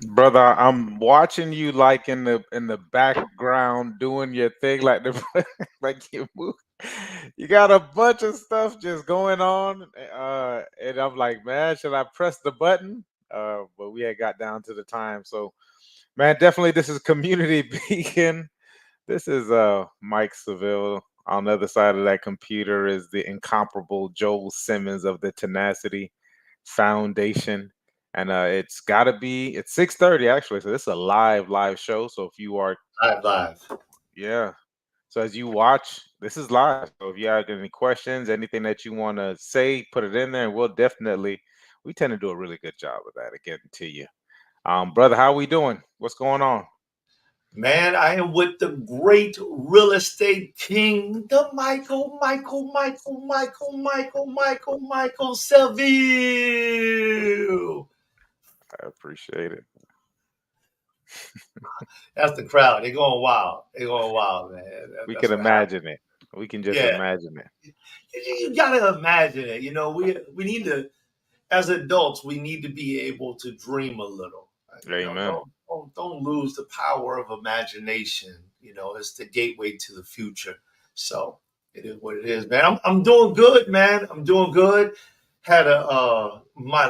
Brother, I'm watching you like in the background doing your thing, like the like you move. You got a bunch of stuff just going on, and I'm like, man, should I press the button? But we had got down to the time, so man, definitely this is Community Beacon. This is Mike Seville. On the other side of that computer is the incomparable Joel Simmons of the Tenacity Foundation. And it's 6:30 actually. So this is a live show. So if you are Live. yeah. So as you watch, this is live. So if you have any questions, anything that you want to say, put it in there and we tend to do a really good job of that, getting to you. Brother, how we doing? What's going on? Man, I am with the great real estate king, the Michael Seville. I appreciate it. That's the crowd. They're going wild. Man. We can imagine it. We can just imagine it. You gotta imagine it. You know, we need to, as adults, we need to be able to dream a little. Amen. Don't lose the power of imagination. You know, it's the gateway to the future. So it is what it is, man. I'm doing good, man. I'm doing good. Had my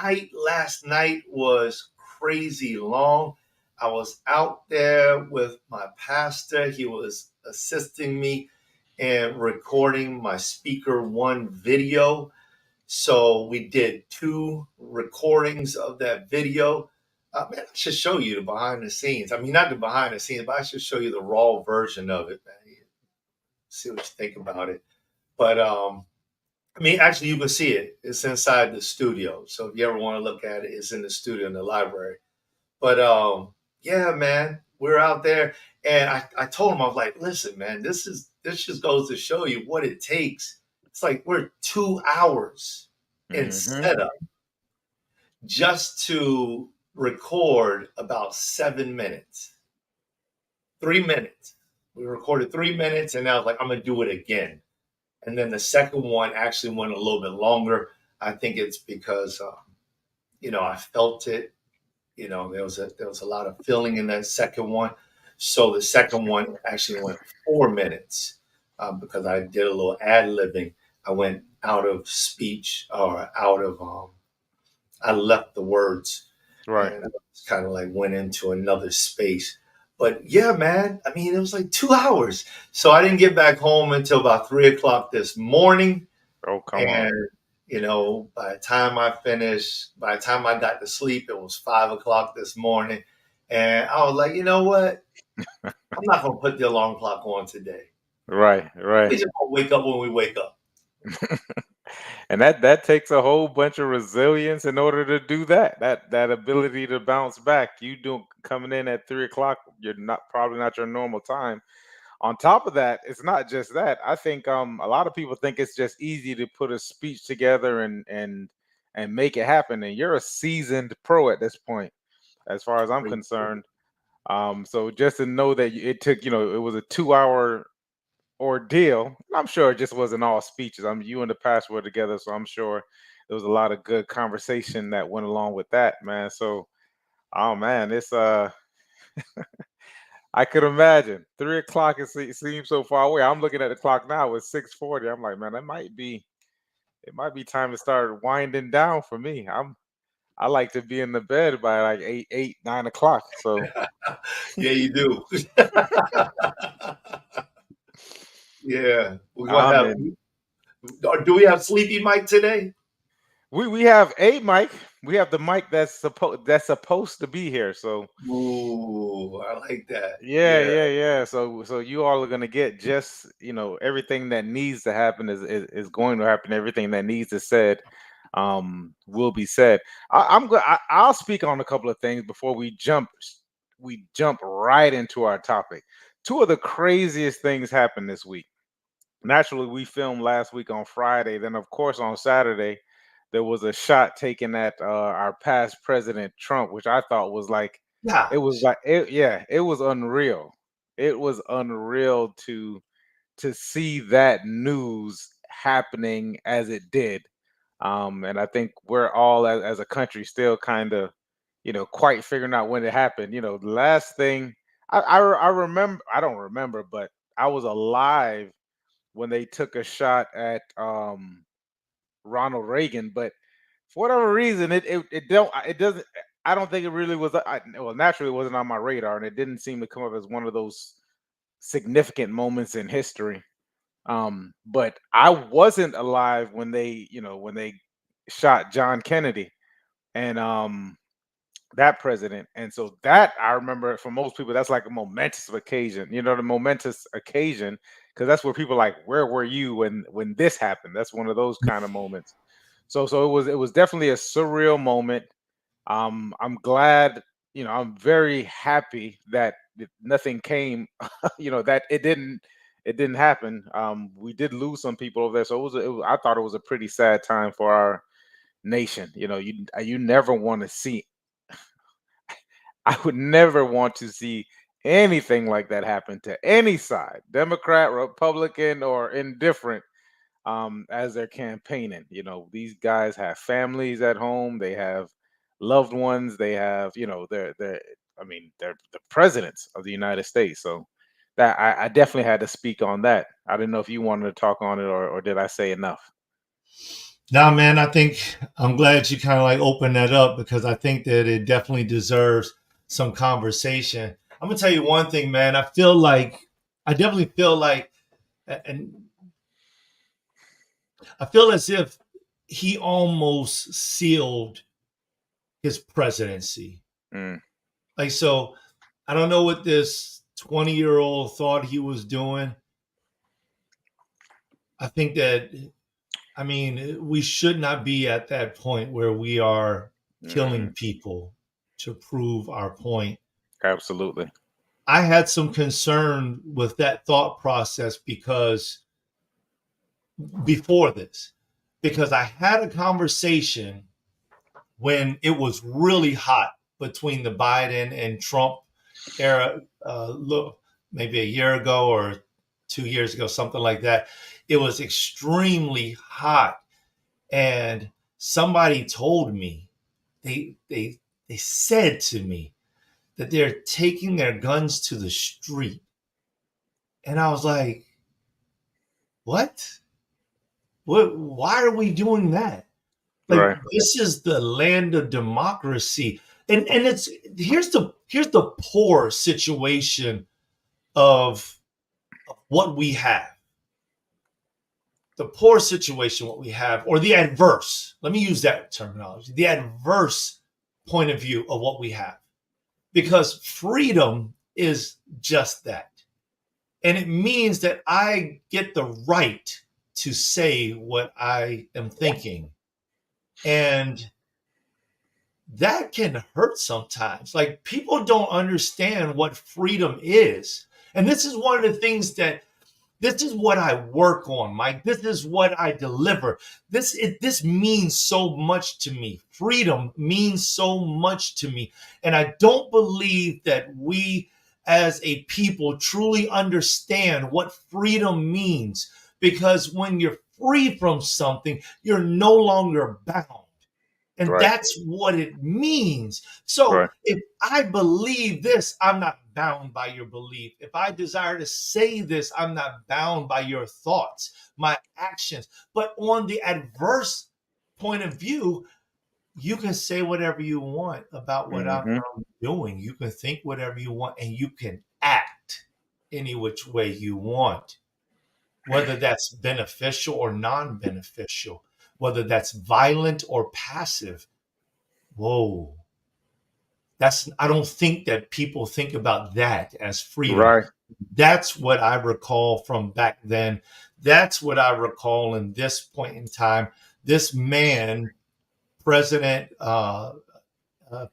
night last night was crazy long. I was out there with my pastor. He was assisting me in recording my Speaker One video. So we did 2 recordings of that video. Man, I should show you the behind the scenes. I mean, not the behind the scenes, but I should show you the raw version of it, man. See what you think about it. But I mean, actually, you can see it. It's inside the studio. So if you ever want to look at it, it's in the studio in the library. But yeah, man, we're out there, and I told him, I was like, listen, man, this just goes to show you what it takes. It's like we're 2 hours in setup just to record about 7 minutes, 3 minutes. We recorded 3 minutes, and I was like, I'm gonna do it again. And then the second one actually went a little bit longer. I think it's because you know, I felt it. You know, there was a lot of feeling in that second one. So the second one actually went 4 minutes because I did a little ad-libbing. I went out of speech or out of I left the words. Right. And I kind of like went into another space. But yeah, man, I mean, it was like 2 hours. So I didn't get back home until about 3 o'clock this morning. Oh, come on. You know, by the time I got to sleep, it was 5 o'clock this morning. And I was like, you know what? I'm not going to put the alarm clock on today. Right. We just going to wake up when we wake up. And that takes a whole bunch of resilience in order to do that. That ability to bounce back. You coming in at 3 o'clock, you're probably not your normal time. On top of that, it's not just that. I think a lot of people think it's just easy to put a speech together and make it happen. And you're a seasoned pro at this point, as far as I'm concerned. So just to know that it took, it was a 2-hour ordeal. I'm sure it just wasn't all speeches. You and the pastor were together, so I'm sure there was a lot of good conversation that went along with that, man. So, oh man, it's I could imagine 3 o'clock. It seems so far away. I'm looking at the clock now. It's 6:40. I'm like, man, it might be time to start winding down for me. I like to be in the bed by like 8, 9 o'clock. So yeah, you do. Yeah, we're gonna do we have Sleepy Mike today? We have a mic. We have the mic that's supposed to be here. So ooh, I like that. Yeah. So you all are gonna get just everything that needs to happen is going to happen. Everything that needs is said. will be said. I'll speak on a couple of things before we jump right into our topic. Two of the craziest things happened this week. Naturally, we filmed last week on Friday. Then, of course, on Saturday, there was a shot taken at our past president Trump, which I thought was like, it was Gosh. like, yeah, it was unreal. It was unreal to see that news happening as it did. And I think we're all as a country still kind of, quite figuring out when it happened. The last thing I remember, I don't remember, but I was alive when they took a shot at Ronald Reagan, but for whatever reason, it doesn't. I don't think it really was. Well, naturally, it wasn't on my radar, and it didn't seem to come up as one of those significant moments in history. But I wasn't alive when they shot John Kennedy and that president. And so that I remember for most people, that's like a momentous occasion, the momentous occasion, because that's where people are like, where were you when this happened? That's one of those kind of moments. So it was definitely a surreal moment. I'm glad, I'm very happy that nothing came, that it didn't happen. We did lose some people over there, so I thought it was a pretty sad time for our nation. You never want to see. I would never want to see anything like that happen to any side, Democrat, Republican, or indifferent, as they're campaigning. These guys have families at home, they have loved ones, they have, they're the presidents of the United States. So that I definitely had to speak on that. I didn't know if you wanted to talk on it, or did I say enough? Now, man, I think I'm glad you kind of like opened that up because I think that it definitely deserves some conversation. I'm gonna tell you one thing, man. I definitely feel like, and I feel as if he almost sealed his presidency. Mm, Like, so I don't know what this 20-year-old thought he was doing. I think that, I mean, we should not be at that point where we are hmm. killing people to prove our point. Absolutely. I had some concern with that thought process because before this, because I had a conversation when it was really hot between the Biden and Trump era, look, maybe a year ago or 2 years ago, something like that. It was extremely hot, and somebody told me they said to me that they're taking their guns to the street, and I was like, what? What? Why are we doing that? Like, Right. this is the land of democracy, and it's here's the poor situation of what we have, the poor situation what we have, or the adverse. Let me use that terminology. The adverse point of view of what we have, because freedom is just that, and it means that I get the right to say what I am thinking, and that can hurt sometimes. Like, people don't understand what freedom is. And this is one of the things that this is what I work on, Mike. This is what I deliver. This means so much to me. Freedom means so much to me. And I don't believe that we as a people truly understand what freedom means, because when you're free from something, you're no longer bound. And Right. that's what it means. So Right. if I believe this, I'm not bound by your belief. If I desire to say this, I'm not bound by your thoughts, my actions. But on the adverse point of view, you can say whatever you want about what I'm Hmm. doing. You can think whatever you want, and you can act any which way you want, whether that's beneficial or non beneficial, whether that's violent or passive. Whoa. I don't think that people think about that as freedom. Right. That's what I recall from back then. That's what I recall in this point in time. This man President,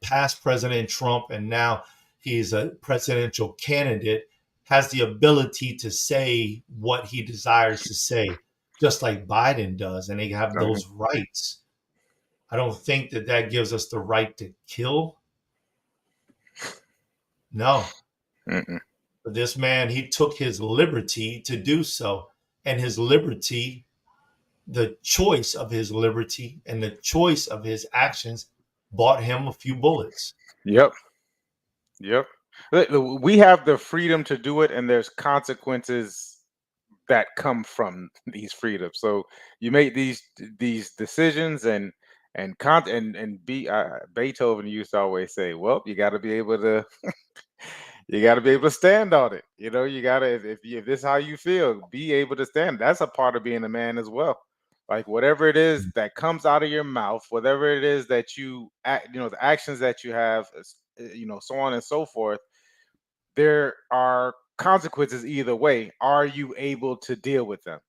past President Trump, and now he's a presidential candidate, has the ability to say what he desires to say, just like Biden does, and they have Mhm. those rights. I don't think that that gives us the right to kill. No. Mm-mm. But this man, he took his liberty to do so. And his liberty, the choice of his liberty and the choice of his actions bought him a few bullets. Yep. Yep. We have the freedom to do it, and there's consequences that come from these freedoms. So you make these decisions, and Beethoven used to always say, "Well, you got to be able to you got to be able to stand on it. You know, you got to if this is how you feel, be able to stand. That's a part of being a man as well. Like whatever it is that comes out of your mouth, whatever it is that you act, the actions that you have, so on and so forth. There are consequences either way. Are you able to deal with them?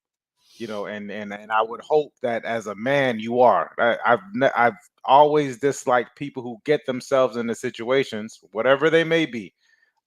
And I would hope that as a man you are. I've always disliked people who get themselves into situations, whatever they may be,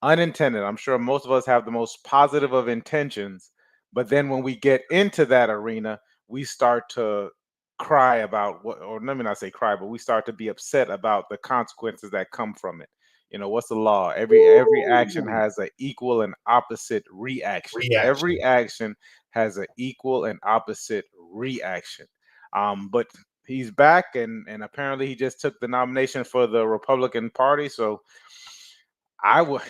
unintended. I'm sure most of us have the most positive of intentions, but then when we get into that arena, we start to cry about what, or let me not say cry, but we start to be upset about the consequences that come from it. What's the law? Every action Ooh, has an equal and opposite reaction. Every reaction. action has an equal and opposite reaction. But he's back, and apparently he just took the nomination for the Republican Party. So I would,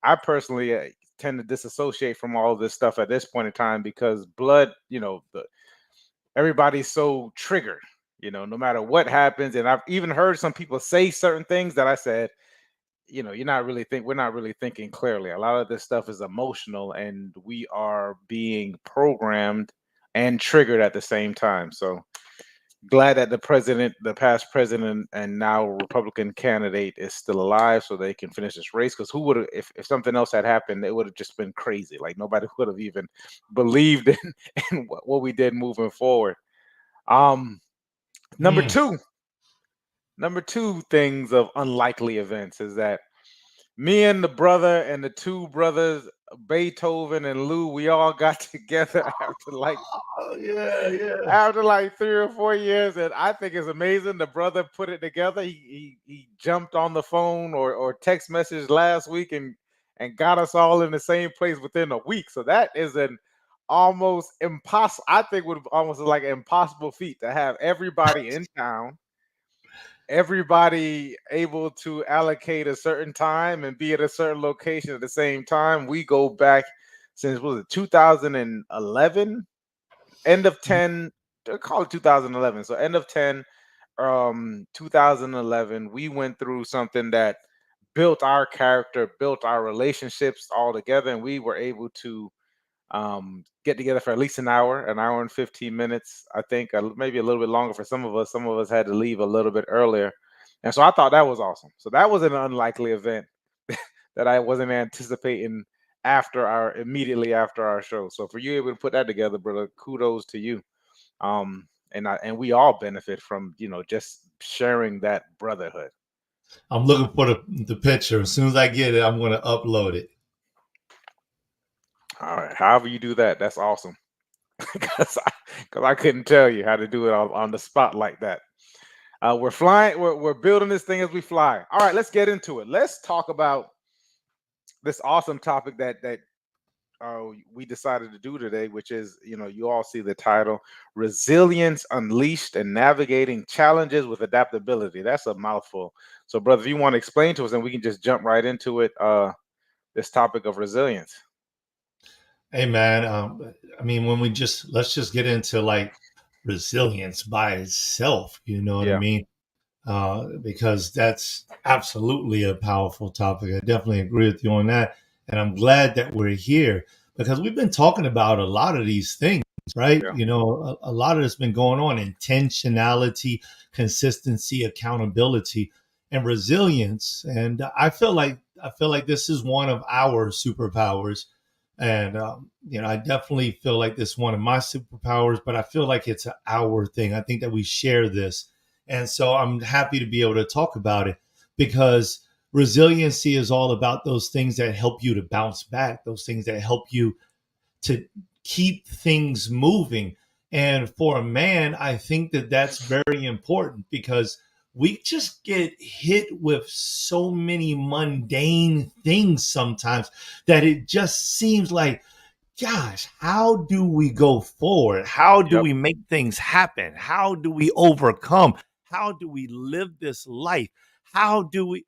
I personally tend to disassociate from all of this stuff at this point in time because blood, everybody's so triggered, no matter what happens. And I've even heard some people say certain things that I said, we're not really thinking clearly. A lot of this stuff is emotional, and we are being programmed and triggered at the same time. So glad that the past president and now Republican candidate is still alive so they can finish this race. Because who would have, if something else had happened, it would have just been crazy. Like nobody would have even believed in what we did moving forward. Um, number Mm. two, number two things of unlikely events is that me and the brother and the two brothers, Beethoven and Lou, we all got together Oh, yeah, yeah. after like 3 or 4 years, and I think it's amazing. The brother put it together. He jumped on the phone or text message last week and got us all in the same place within a week. So that is an almost impossible. I think would almost like an impossible feat to have everybody in town, everybody able to allocate a certain time and be at a certain location at the same time. We go back since what was it 2011, end of 10, call it 2011. So end of 10, 2011, we went through something that built our character, built our relationships all together, and we were able to get together for at least an hour and 15 minutes. I think maybe a little bit longer for some of us. Some of us had to leave a little bit earlier. And so I thought that was awesome. So that was an unlikely event that I wasn't anticipating immediately after our show. So for you able to put that together, brother, kudos to you. And we all benefit from just sharing that brotherhood. I'm looking for the picture. As soon as I get it, I'm going to upload it. All right, however you do that, that's awesome. Because I couldn't tell you how to do it on the spot like that. We're flying. We're building this thing as we fly. All right, let's get into it. Let's talk about this awesome topic that we decided to do today, which is, you all see the title, Resilience Unleashed and Navigating Challenges with Adaptability. That's a mouthful. So, brother, if you want to explain to us, and we can just jump right into it, this topic of resilience. Hey, man. I mean, when let's just get into like resilience by itself. You know what I Yeah, mean? Because that's absolutely a powerful topic. I definitely agree with you on that. And I'm glad that we're here because we've been talking about a lot of these things, right? yeah, A lot of it's been going on: intentionality, consistency, accountability, and resilience. And I feel like this is one of our superpowers. And I definitely feel like this is one of my superpowers, but I feel like it's an our thing. I think that we share this, And so I'm happy to be able to talk about it because resiliency is all about those things that help you to bounce back, those things that help you to keep things moving. And for a man, I think that that's very important because we just get hit with so many mundane things sometimes that it just seems like, gosh, how do we go forward? How do Yep. we make things happen? How do we overcome? How do we live this life? How do we?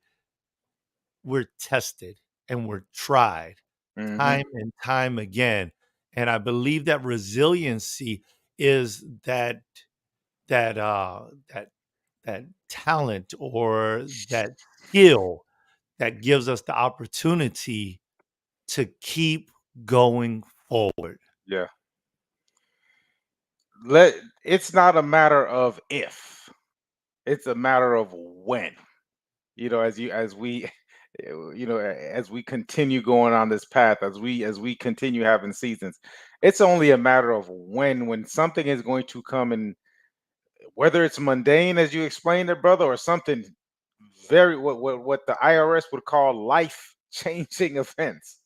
We're tested and we're tried Hmm. time and time again. And I believe that resiliency is that that talent or that skill that gives us the opportunity to keep going forward. Yeah. Let It's not a matter of if, it's a matter of when. As we as we continue going on this path, as we continue having seasons, it's only a matter of when something is going to come, and whether it's mundane as you explained it, brother, or something very what the IRS would call life changing events.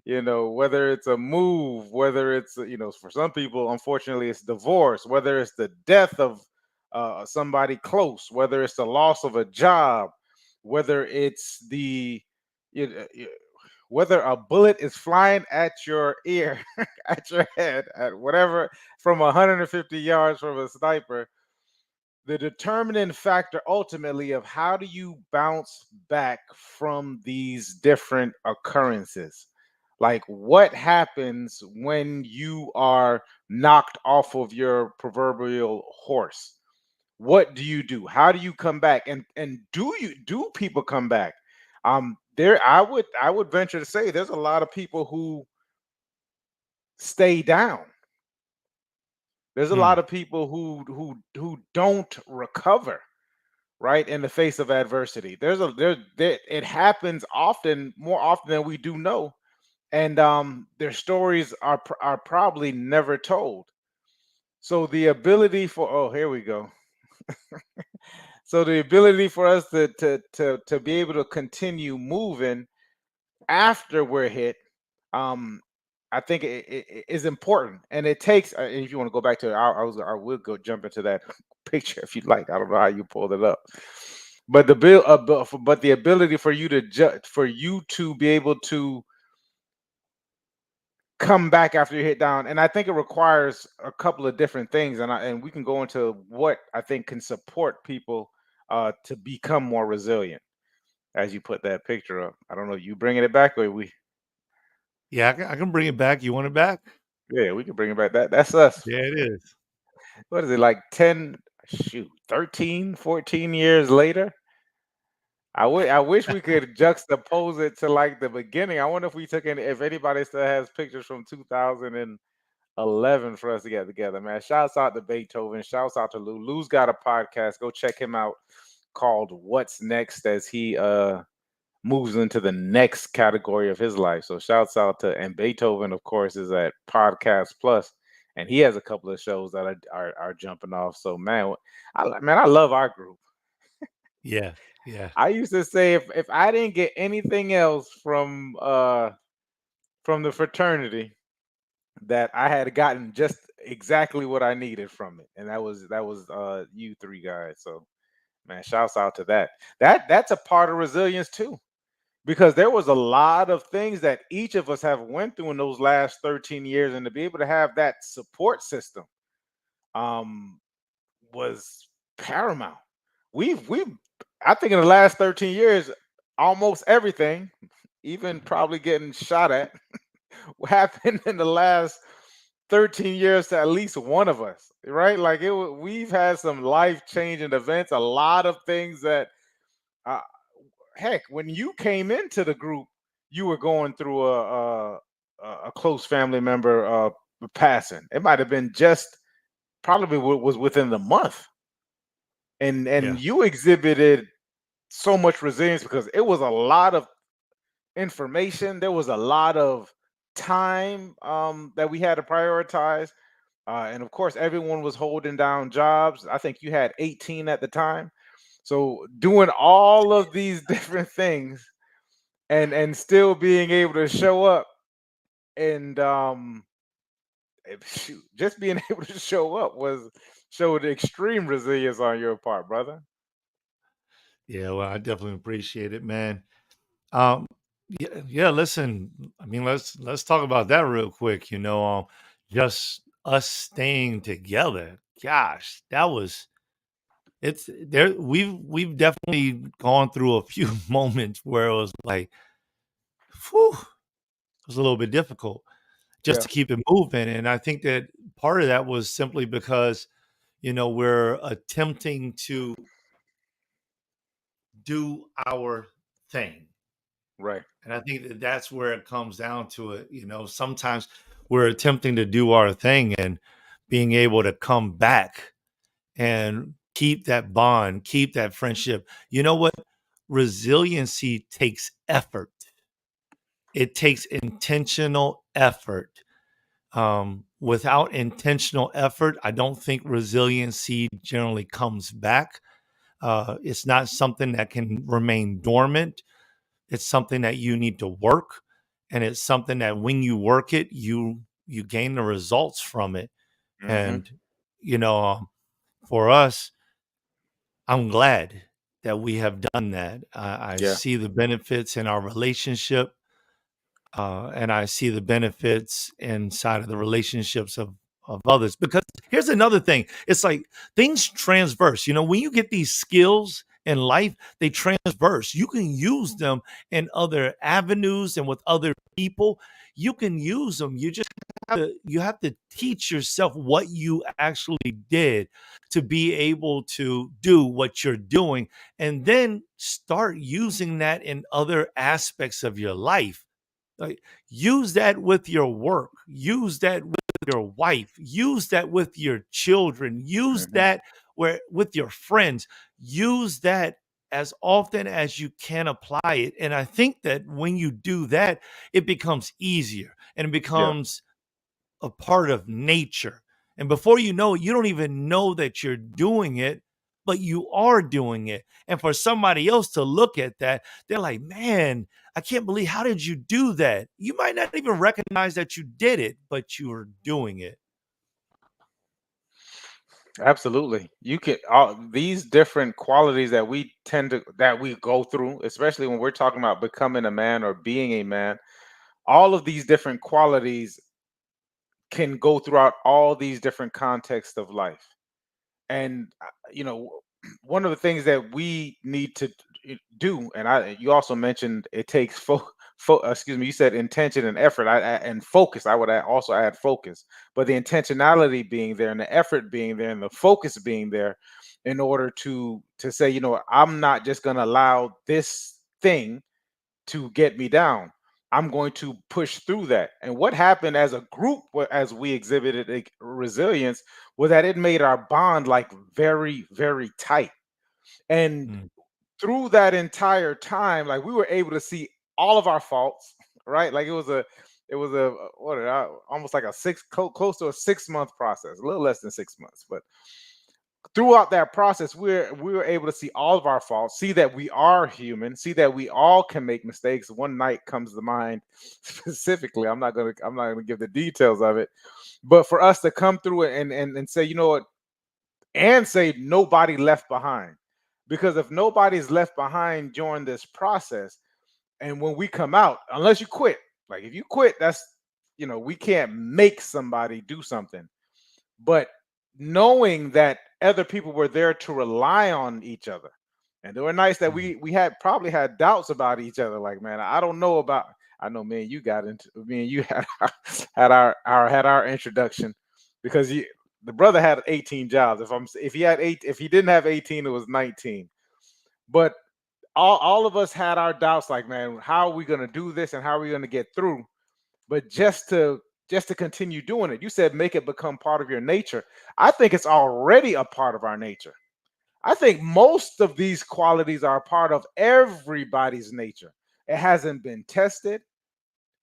Whether it's a move, whether it's for some people, unfortunately, it's divorce, whether it's the death of somebody close, whether it's the loss of a job, whether it's whether a bullet is flying at your ear, at your head, at whatever, from 150 yards from a sniper. The determining factor ultimately of how do you bounce back from these different occurrences, like what happens when you are knocked off of your proverbial horse. What do you do? How do you come back? And do people come back? There, I would venture to say there's a lot of people who stay down. There's a lot Hmm. of people who don't recover, right, in the face of adversity. It happens often, more often than we do know, and their stories are probably never told. So the ability for oh, here we go. So the ability for us to be able to continue moving after we're hit, um, I think it is important, and it takes. If you want to go back to, I will go jump into that picture if you'd like. I don't know how you pulled it up, but but the ability for you to for you to be able to come back after you hit down, and I think it requires a couple of different things, and we can go into what I think can support people to become more resilient. As you put that picture up, I don't know, you bringing it back or we? Yeah, I can bring it back. You want it back? Yeah, we can bring it back. That's us. Yeah, it is. What is it, like 10, shoot, 13, 14 years later? I wish we could juxtapose it to like the beginning. I wonder if we took any, if anybody still has pictures from 2011 for us to get together, man. Shouts out to Beethoven. Shouts out to Lou. Lou's got a podcast. Go check him out, called What's Next, as he moves into the next category of his life. So shouts out to, and Beethoven, of course, is at Podcast Plus, and he has a couple of shows that are jumping off. So man, I love our group. Yeah, yeah, I used to say if I didn't get anything else from the fraternity, that I had gotten just exactly what I needed from it, and that was you three guys. So man, shouts out to that. That's a part of resilience too, because there was a lot of things that each of us have went through in those last 13 years, and to be able to have that support system um was paramount. We've I think in the last 13 years, almost everything, even probably getting shot at, happened in the last 13 years to at least one of us, right? Like we've had some life-changing events, a lot of things that uh, heck, when you came into the group, you were going through a close family member passing. It might have been just probably was within the month, and yeah, you exhibited so much resilience because it was a lot of information. There was a lot of time that we had to prioritize. And of course, everyone was holding down jobs. I think you had 18 at the time. So doing all of these different things and still being able to show up and shoot, just being able to show up was showed extreme resilience on your part, brother. Yeah, well, I definitely appreciate it, man. Um, yeah, yeah. Listen, I mean, let's talk about that real quick. Just us staying together. Gosh, that was it's there. We've definitely gone through a few moments where it was like, whew, it was a little bit difficult just Yeah, to keep it moving. And I think that part of that was simply because we're attempting to do our thing. right. And I think that that's where it comes down to it. Sometimes we're attempting to do our thing and being able to come back and keep that bond, keep that friendship. You know what? Resiliency takes effort. It takes intentional effort. Without intentional effort, I don't think resiliency generally comes back. It's not something that can remain dormant. It's something that you need to work, and it's something that when you work it, you gain the results from it. Hmm. And you know, um, for us, I'm glad that we have done that. I Yeah, see the benefits in our relationship, and I see the benefits inside of the relationships of others. Because here's another thing: it's like things transverse. When you get these skills in life, they transverse. You can use them in other avenues and with other people. You can use them. You have to teach yourself what you actually did to be able to do what you're doing, and then start using that in other aspects of your life. Like, use that with your work, use that with your wife, use that with your children, use hmm, that where with your friends, use that as often as you can apply it. And I think that when you do that, it becomes easier and it yeah. becomes a part of nature. And before you know it, you don't even know that you're doing it, but you are doing it. And for somebody else to look at that, they're like, man, I can't believe, how did you do that? You might not even recognize that you did it, but you were doing it. Absolutely. You can all these different qualities that we tend to that we go through, especially when we're talking about becoming a man or being a man. All of these different qualities can go throughout all these different contexts of life. And one of the things that we need to do, and you also mentioned it takes excuse me, you said intention and effort, and focus. I would also add focus, but the intentionality being there and the effort being there and the focus being there in order to say, I'm not just going to allow this thing to get me down. I'm going to push through that. And what happened as a group, as we exhibited resilience, was that it made our bond like very, very tight. And Mm. through that entire time, like we were able to see all of our faults, right? Like it was a almost like a close to a 6 month process, a little less than 6 months, but throughout that process, we were able to see all of our faults, see that we are human, see that we all can make mistakes. One night comes to mind specifically. I'm not gonna give the details of it, but for us to come through it and say, you know what, and say nobody left behind. Because if nobody's left behind during this process, and when we come out, unless you quit, like if you quit, that's we can't make somebody do something. But knowing that other people were there to rely on each other, and there were nights that Mm. we had probably had doubts about each other, like, man, I don't know about, I know me and you got into me and you had our introduction, because the brother had 18 jobs. If he had eight, if he didn't have 18, it was 19. But all of us had our doubts, like, man, how are we going to do this and how are we going to get through? But just to continue doing it, you said make it become part of your nature. I think it's already a part of our nature. I think most of these qualities are a part of everybody's nature. It hasn't been tested,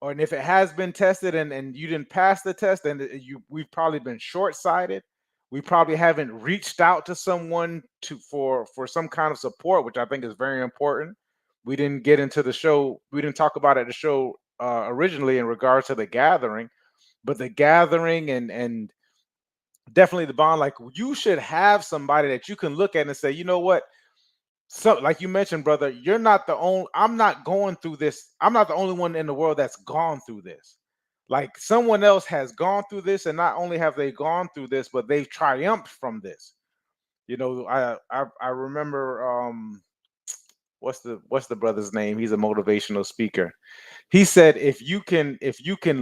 or and if it has been tested and you didn't pass the test, then we've probably been short-sighted. We probably haven't reached out to someone for some kind of support, which I think is very important. We didn't get into the show. We didn't talk about it at the show originally in regards to the gathering, but the gathering and definitely the bond. Like you should have somebody that you can look at and say, you know what, so like you mentioned, brother, you're not the only, I'm not going through this, I'm not the only one in the world that's gone through this. Like someone else has gone through this, and not only have they gone through this, but they've triumphed from this. You know, I remember what's the brother's name? He's a motivational speaker. He said if you can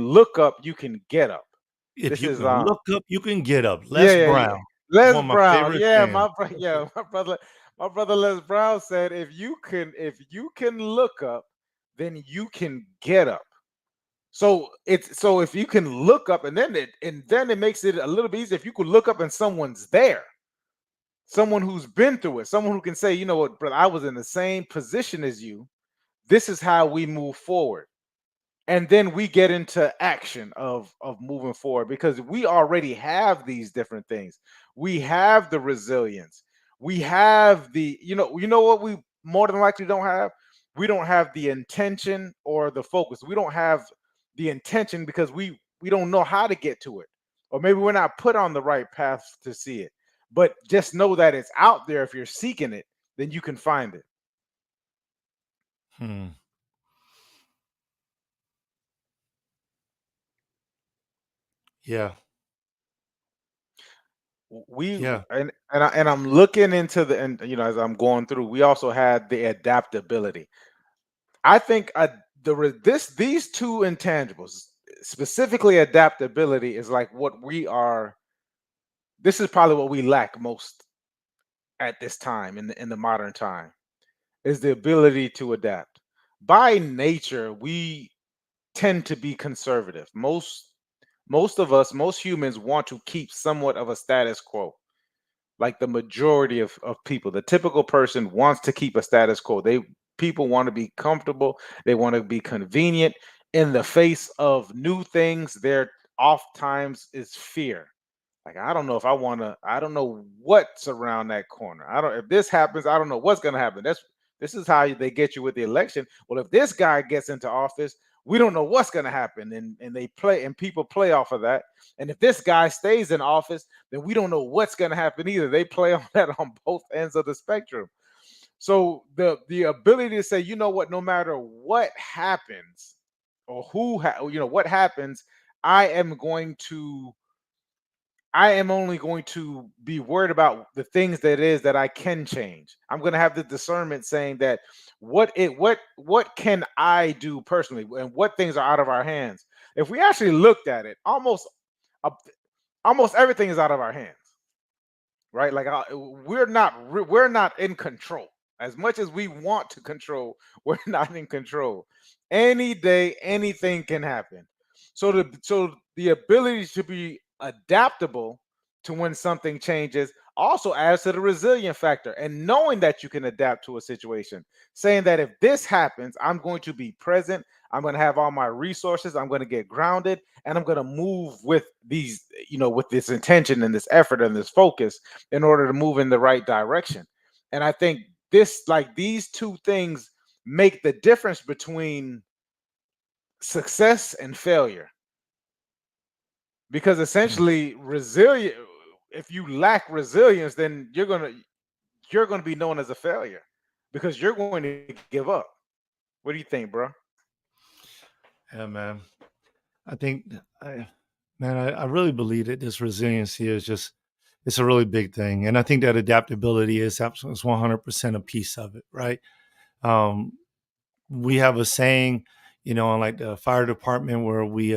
look up, you can get up. If This you is can look up, you can get up. yeah, Les yeah, yeah. Brown, Les one of my Brown. favorite Yeah, fans. yeah, my brother Les Brown said if you can look up, then you can get up. So if you can look up, and then it makes it a little bit easier if you could look up and someone's there, someone who's been through it, someone who can say, you know what, brother, I was in the same position as you. This is how we move forward, and then we get into action of moving forward because we already have these different things. We have the resilience. We have the, you know what we more than likely don't have. We don't have the intention or the focus. We don't have the intention because we don't know how to get to it, or maybe we're not put on the right path to see it. But just know that it's out there. If you're seeking it, then you can find it. Hmm. Yeah, We yeah. and I'm looking into the, and as I'm going through, we also had the adaptability. I think these two intangibles, specifically adaptability, is like what we are. This is probably what we lack most at this time in the modern time, is the ability to adapt. By nature, we tend to be conservative. Most of us, most humans, want to keep somewhat of a status quo. Like the majority of people, the typical person wants to keep a status quo. People want to be comfortable, they want to be convenient. In the face of new things, there oftentimes is fear. Like, I don't know if I want to, I don't know what's around that corner. I don't, if this happens, I don't know what's going to happen. This is how they get you with the election. Well, if this guy gets into office, we don't know what's going to happen. And they play, and people play off of that. And if this guy stays in office, then we don't know what's going to happen either. They play on that on both ends of the spectrum. So the ability to say, you know what, no matter what happens, or what happens, I am going to I am only going to be worried about the things that is that I can change. I'm going to have the discernment saying that what can I do personally, and what things are out of our hands. If we actually looked at it, uh, almost everything is out of our hands, right? Like, we're not in control. As much as we want to control, we're not in control. Any day, anything can happen. So the ability to be adaptable to when something changes also adds to the resilient factor, and knowing that you can adapt to a situation, saying that if this happens, I'm going to be present, I'm going to have all my resources, I'm going to get grounded, and I'm going to move with these, with this intention and this effort and this focus in order to move in the right direction. And I think these two things make the difference between success and failure, because Hmm. essentially resilient if you lack resilience, then you're going to be known as a failure because you're going to give up. What do you think, bro? Yeah, man. I think, I, man, I really believe that this resiliency is just, it's a really big thing. And I think that adaptability is absolutely, is 100% a piece of it, right? Um, we have a saying, in like the fire department where we,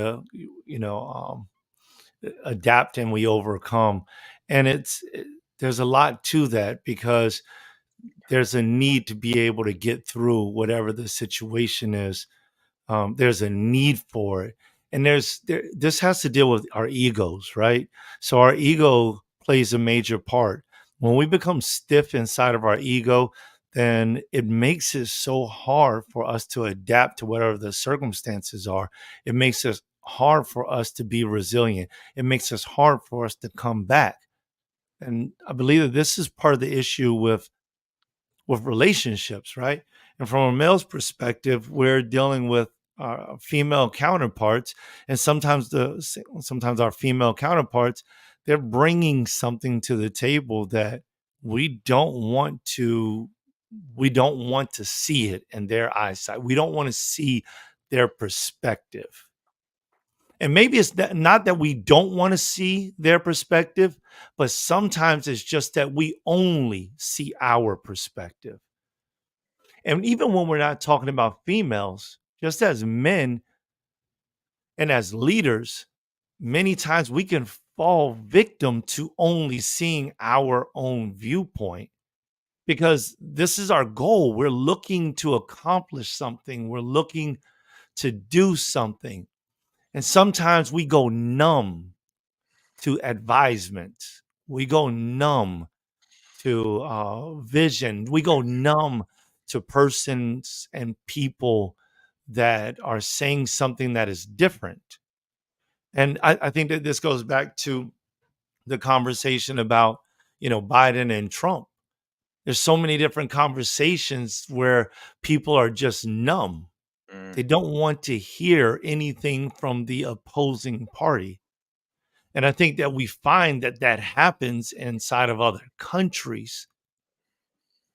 adapt and we overcome. And there's a lot to that because there's a need to be able to get through whatever the situation is. There's a need for it, and this has to deal with our egos, right? So our ego plays a major part. When we become stiff inside of our ego, then it makes it so hard for us to adapt to whatever the circumstances are. It makes it hard for us to be resilient. It makes it hard for us to come back. And I believe that this is part of the issue with relationships, right? And from a male's perspective, we're dealing with female counterparts, and sometimes our female counterparts, they're bringing something to the table that we don't want to we don't want to see it in their eyesight. We don't want to see their perspective. And maybe it's not that we don't want to see their perspective, but sometimes it's just that we only see our perspective. And even when we're not talking about females, just as men and as leaders, many times we can fall victim to only seeing our own viewpoint because this is our goal. We're looking to accomplish something, we're looking to do something. And sometimes we go numb to advisement, we go numb to vision, we go numb to persons and people that are saying something that is different. And I think that this goes back to the conversation about, Biden and Trump. There's so many different conversations where people are just numb. Mm, They don't want to hear anything from the opposing party. And I think that we find that that happens inside of other countries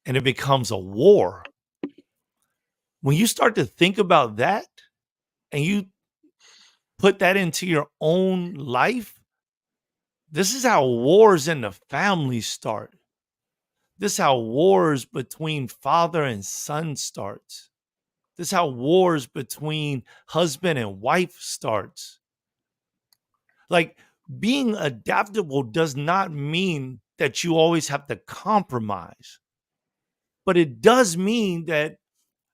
and it becomes a war. When you start to think about that and you put that into your own life, this is how wars in the family start. This is how wars between father and son starts. This is how wars between husband and wife starts. Like, being adaptable does not mean that you always have to compromise, but it does mean that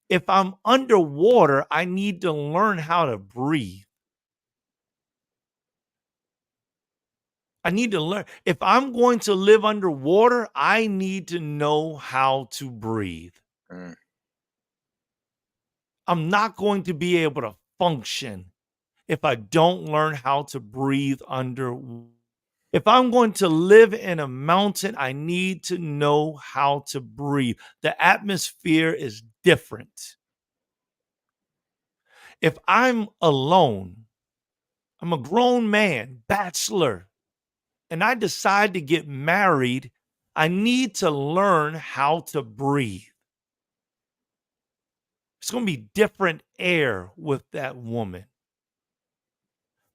if I'm underwater, I need to learn how to breathe. I need to learn. If I'm going to live underwater, I need to know how to breathe. mm, I'm not going to be able to function if I don't learn how to breathe under. If I'm going to live in a mountain, I need to know how to breathe. The atmosphere is different. If I'm alone, I'm a grown man, bachelor, and I decide to get married, I need to learn how to breathe. It's going to be different air with that woman.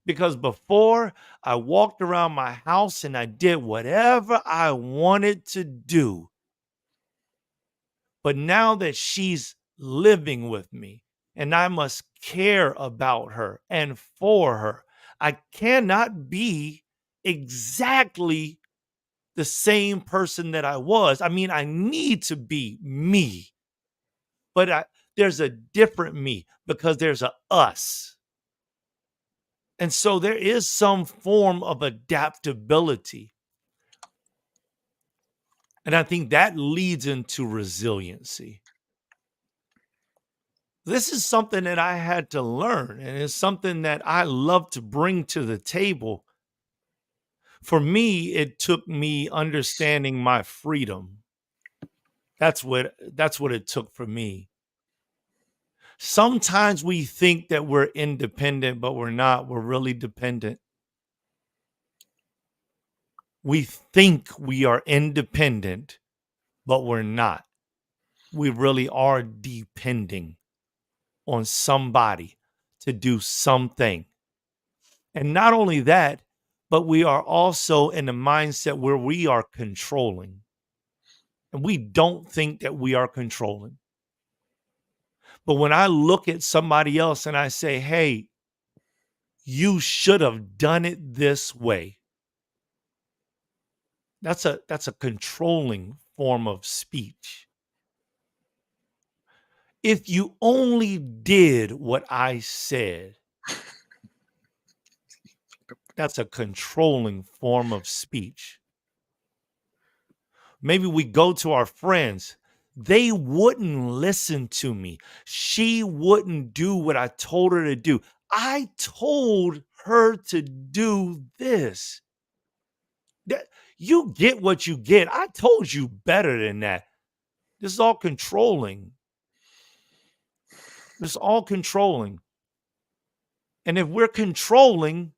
Because before, I walked around my house and I did whatever I wanted to do. But now that she's living with me and I must care about her and for her, I cannot be exactly the same person that I was. I mean, I need to be me, but there's a different me because there's a us. And so there is some form of adaptability. And I think that leads into resiliency. This is something that I had to learn, and it's something that I love to bring to the table. For me, it took me understanding my freedom. That's what it took for me. Sometimes we think that we're independent, but we're not. We're really dependent. We think we are independent, but we're not. We really are depending on somebody to do something. And not only that, but we are also in a mindset where we are controlling. And we don't think that we are controlling. But when I look at somebody else and I say, hey, you should have done it this way. That's a controlling form of speech. If you only did what I said, that's a controlling form of speech. Maybe we go to our friends. They wouldn't listen to me. She wouldn't do what I told her to do. I told her to do this. You get what you get. I told you better than that. This is all controlling. This is all controlling. And if we're controlling,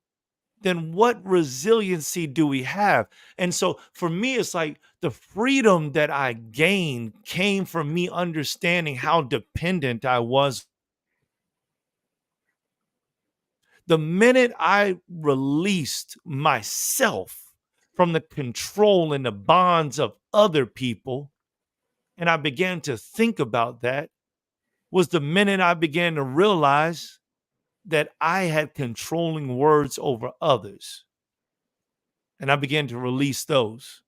then what resiliency do we have? And so for me, it's like the freedom that I gained came from me understanding how dependent I was. The minute I released myself from the control and the bonds of other people, and I began to think about that, was the minute I began to realize that I had controlling words over others. And I began to release those.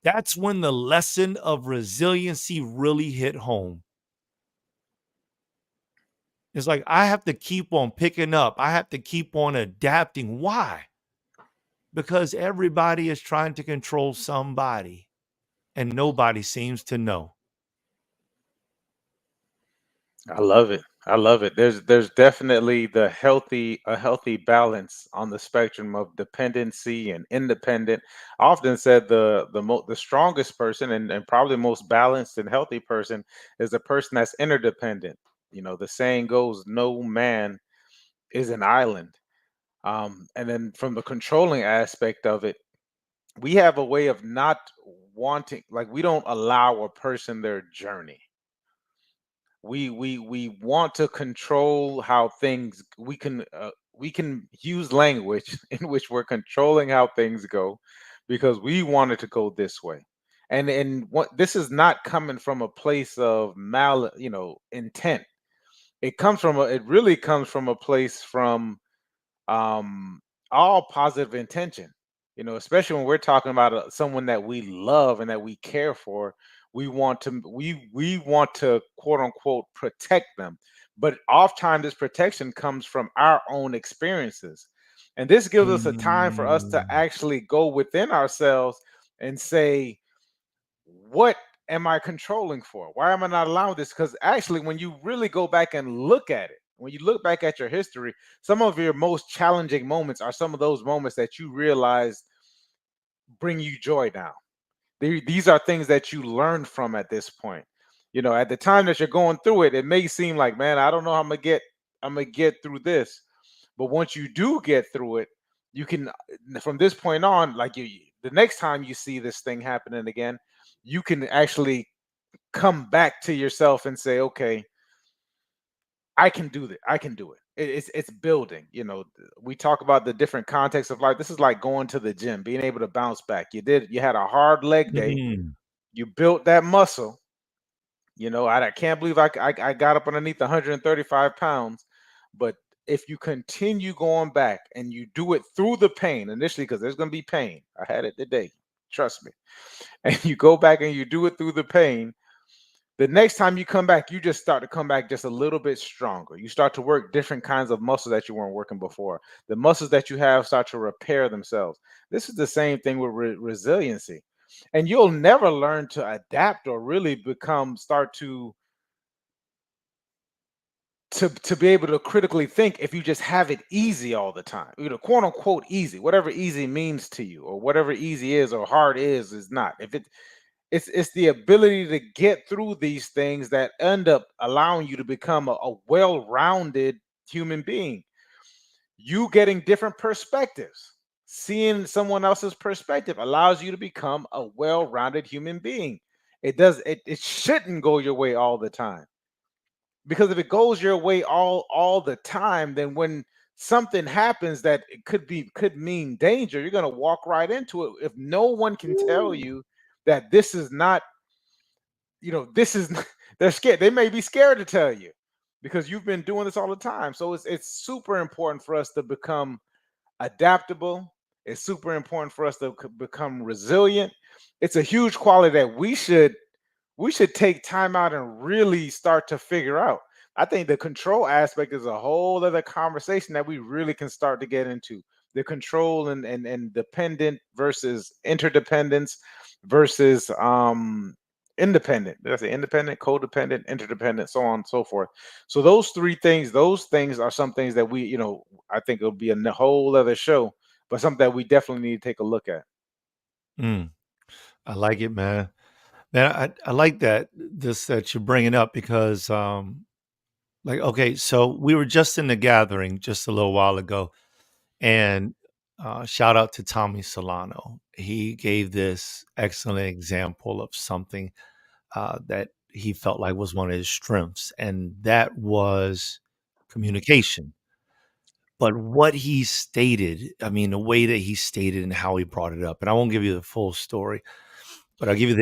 That's when the lesson of resiliency really hit home. It's like I have to keep on picking up. I have to keep on adapting. Why? Because everybody is trying to control somebody and nobody seems to know. I love it. I love it. There's definitely a healthy balance on the spectrum of dependency and independent. I often said the strongest person and probably most balanced and healthy person is the person that's interdependent. You know, the saying goes, no man is an island. And then from the controlling aspect of it, we have a way of not wanting, like we don't allow a person their journey. We want to control how things we can use language in which we're controlling how things go because we want it to go this way. And what this is not coming from a place of intent. It really comes from a place from um all positive intention, especially when we're talking about someone that we love and that we care for. We want to quote unquote protect them, but oftentimes this protection comes from our own experiences, and this gives us a time for us to Mm. actually go within ourselves and say, what am I controlling for? Why am I not allowing this? Because actually, when you really go back and look at it, when you look back at your history, some of your most challenging moments are some of those moments that you realize bring you joy now. These are things that you learn from at this point. At the time that you're going through it, it may seem like, man, I don't know how I'm gonna get through this. But once you do get through it, you can, from this point on, like the next time you see this thing happening again, you can actually come back to yourself and say, okay, I can do that. I can do it. It's building. We talk about the different contexts of life. This is like going to the gym, being able to bounce back. You had a hard leg day. Mm. You built that muscle. I can't believe I got up underneath 135 pounds. But if you continue going back and you do it through the pain initially, because there's going to be pain. I had it today. Trust me. And you go back and you do it through the pain, the next time you come back, you just start to come back just a little bit stronger. You start to work different kinds of muscles that you weren't working before. The muscles that you have start to repair themselves. This is the same thing with resiliency. And you'll never learn to adapt or really start to be able to critically think if you just have it easy all the time. Quote unquote easy, whatever easy means to you, or whatever easy is or hard is not. If it's the ability to get through these things that end up allowing you to become a well-rounded human being. You getting different perspectives, seeing someone else's perspective allows you to become a well-rounded human being. It shouldn't go your way all the time, because if it goes your way all the time, then when something happens that it could mean danger, you're going to walk right into it. If no one can tell Woo. you that this is not, this is they're scared. They may be scared to tell you because you've been doing this all the time. So it's super important for us to become adaptable. It's super important for us to become resilient. It's a huge quality that we should take time out and really start to figure out. I think the control aspect is a whole other conversation that we really can start to get into. The control and dependent versus interdependence versus independent. That's it, independent, codependent, interdependent, so on and so forth. So those three things, those things are some things that we, I think it'll be a whole other show, but something that we definitely need to take a look at. Mm, I like it, man. Man, I like that you're bringing up because, like, okay, so we were just in the gathering just a little while ago, and shout out to Tommy Solano. He gave this excellent example of something that he felt like was one of his strengths, and that was communication. But what he stated, I mean, the way that he stated and how he brought it up, and I won't give you the full story, but I'll give you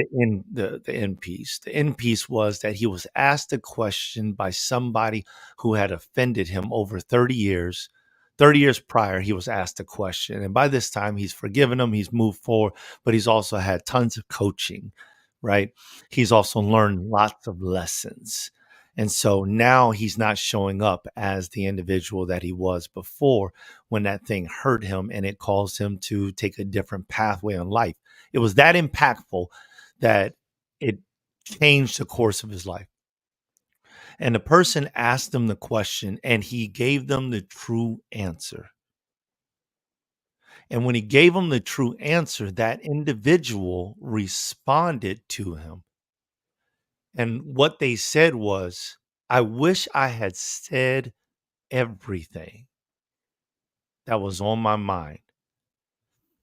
the end piece. The end piece was that he was asked a question by somebody who had offended him over 30 years. 30 years prior, he was asked a question. And by this time, he's forgiven him, he's moved forward, but he's also had tons of coaching, right? He's also learned lots of lessons. And so now he's not showing up as the individual that he was before when that thing hurt him and it caused him to take a different pathway in life. It was that impactful that it changed the course of his life. And the person asked him the question and he gave them the true answer. And when he gave them the true answer, that individual responded to him. And what they said was, I wish I had said everything that was on my mind.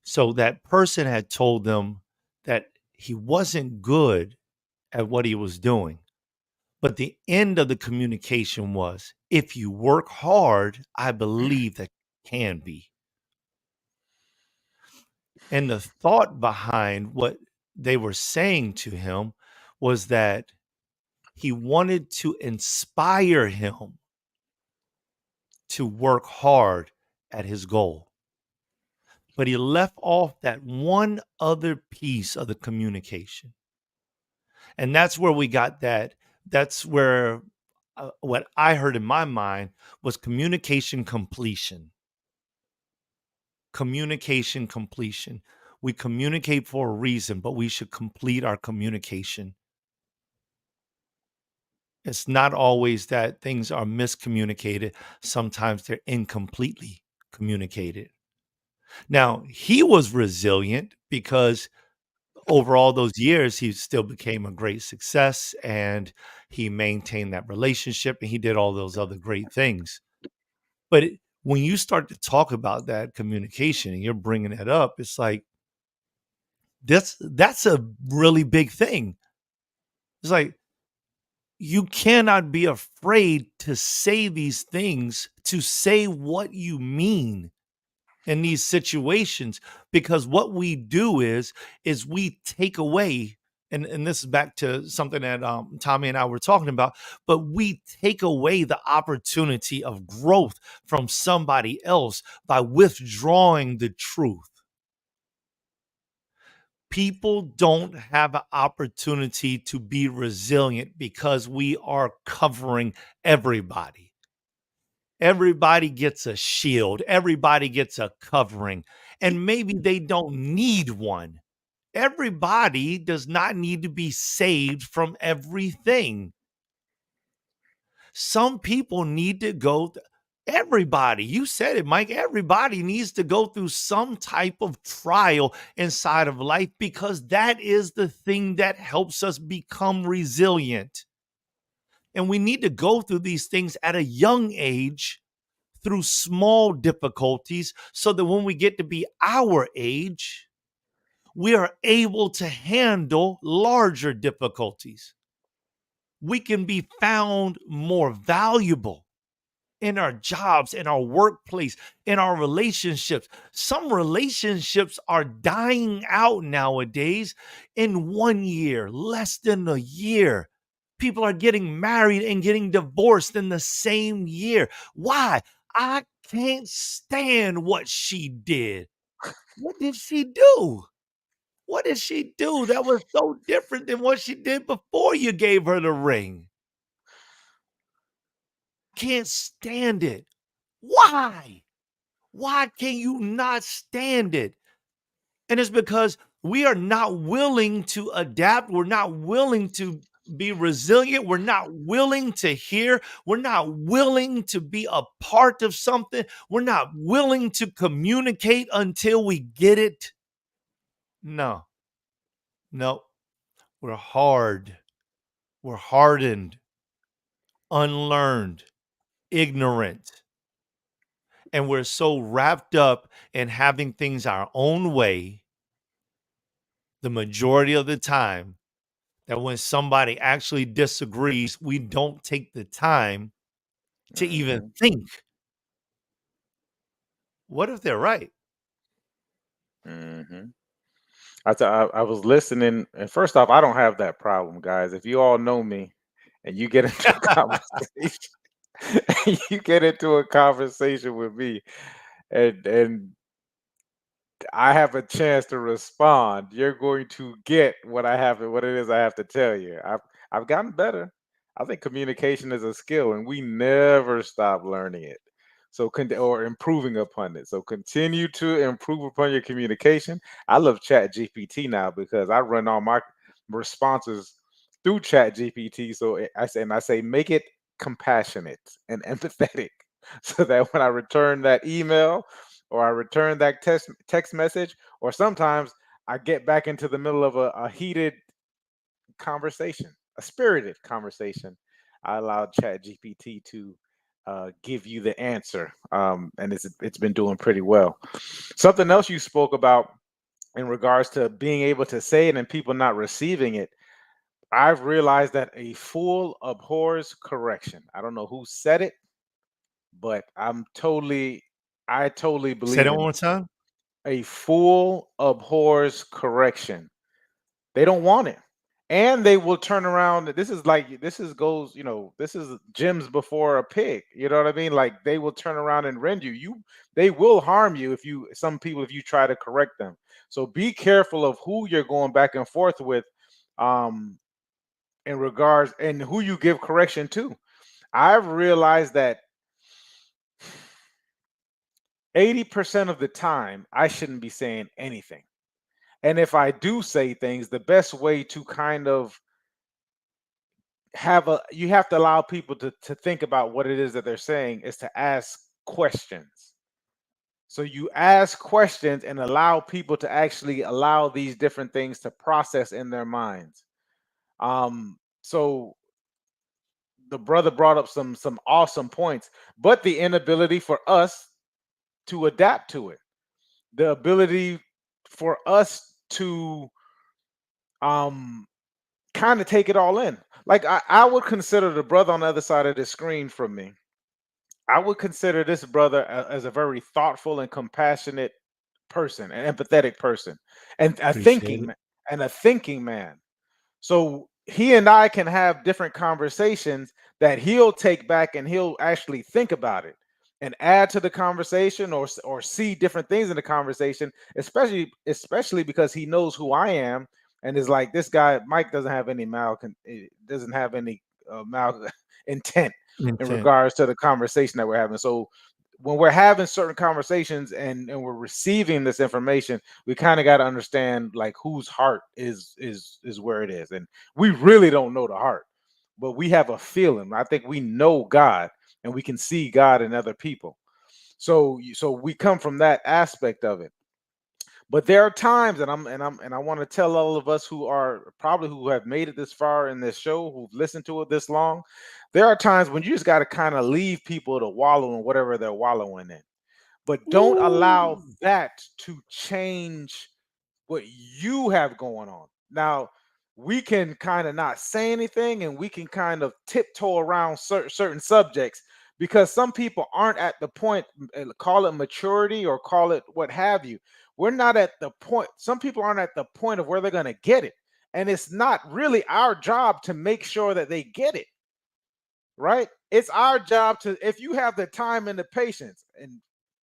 So that person had told them that he wasn't good at what he was doing. But the end of the communication was, if you work hard, I believe that can be. And the thought behind what they were saying to him was that he wanted to inspire him to work hard at his goal. But he left off that one other piece of the communication. And that's where we got that. That's where what I heard in my mind was communication completion. Communication completion. We communicate for a reason, but we should complete our communication. It's not always that things are miscommunicated. Sometimes they're incompletely communicated. Now, he was resilient because over all those years, he still became a great success and he maintained that relationship and he did all those other great things. But when you start to talk about that communication and you're bringing it up, it's like, that's a really big thing. It's like, you cannot be afraid to say these things, to say what you mean in these situations, because what we do is we take away, and this is back to something that Tommy and I were talking about, but we take away the opportunity of growth from somebody else by withdrawing the truth. People don't have an opportunity to be resilient because we are covering everybody. Everybody gets a shield, everybody gets a covering, and maybe they don't need one. Everybody does not need to be saved from everything. Some people need to go everybody, you said it, Mike, everybody needs to go through some type of trial inside of life because that is the thing that helps us become resilient. And we need to go through these things at a young age through small difficulties so that when we get to be our age, we are able to handle larger difficulties. We can be found more valuable in our jobs, in our workplace, in our relationships. Some relationships are dying out nowadays in 1 year, less than a year. People are getting married and getting divorced in the same year. Why? I can't stand what she did. What did she do? What did she do that was so different than what she did before you gave her the ring? Can't stand it. Why? Why can you not stand it? And it's because We are not willing to adapt. We're not willing to be resilient. We're not willing to hear. We're not willing to be a part of something. We're not willing to communicate until we get it. No, no, we're hard. We're hardened, unlearned, ignorant. And we're so wrapped up in having things our own way the majority of the time that when somebody actually disagrees, we don't take the time to even Mhm. think, what if they're right? Mhm. I was listening, and first off, I don't have that problem, guys. If you all know me, and you get into a conversation, you get into a conversation with me, and I have a chance to respond, you're going to get what it is I have to tell you. I've gotten better. I think communication is a skill, and we never stop learning it. So or improving upon it. So continue to improve upon your communication. I love Chat GPT now because I run all my responses through Chat GPT. So I say make it compassionate and empathetic, so that when I return that email or I return that text message, or sometimes I get back into the middle of a heated conversation, a spirited conversation. I allowed Chat GPT to give you the answer, and it's been doing pretty well. Something else you spoke about in regards to being able to say it and people not receiving it. I've realized that a fool abhors correction. I don't know who said it, but I totally Say believe that one in more time. a fool abhors correction. They don't want it. And they will turn around. This is goes, this is Jim's before a pig. You know what I mean? Like they will turn around and rend you. They will harm you if you try to correct them. So be careful of who you're going back and forth with, um, in regards and who you give correction to. I've realized that 80% of the time I shouldn't be saying anything. And if I do say things, the best way to kind of you have to allow people to think about what it is that they're saying is to ask questions. So you ask questions and allow people to actually allow these different things to process in their minds. So the brother brought up some awesome points, but the inability for us to adapt to it, the ability for us to um kind of take it all in. Like I would consider the brother on the other side of the screen from me. I would consider this brother as a very thoughtful and compassionate person, an empathetic person, and Appreciate it. a thinking man. So he and I can have different conversations that he'll take back and he'll actually think about it and add to the conversation, or see different things in the conversation, especially because he knows who I am and is like, this guy Mike doesn't have any mal intent in Intent. regards to the conversation that we're having. So when we're having certain conversations and we're receiving this information, we kind of got to understand like whose heart is where it is. And we really don't know the heart, but we have a feeling. I think we know God, and we can see God in other people. So we come from that aspect of it. But there are times, and I want to tell all of us who have made it this far in this show, who've listened to it this long, there are times when you just got to kind of leave people to wallow in whatever they're wallowing in, but don't allow Ooh. that to change what you have going on. Now, we can kind of not say anything, and we can kind of tiptoe around certain subjects, because some people aren't at the point, call it maturity or call it what have you. We're not at the point, some people aren't at the point of where they're going to get it. And it's not really our job to make sure that they get it, right? It's our job to, if you have the time and the patience, and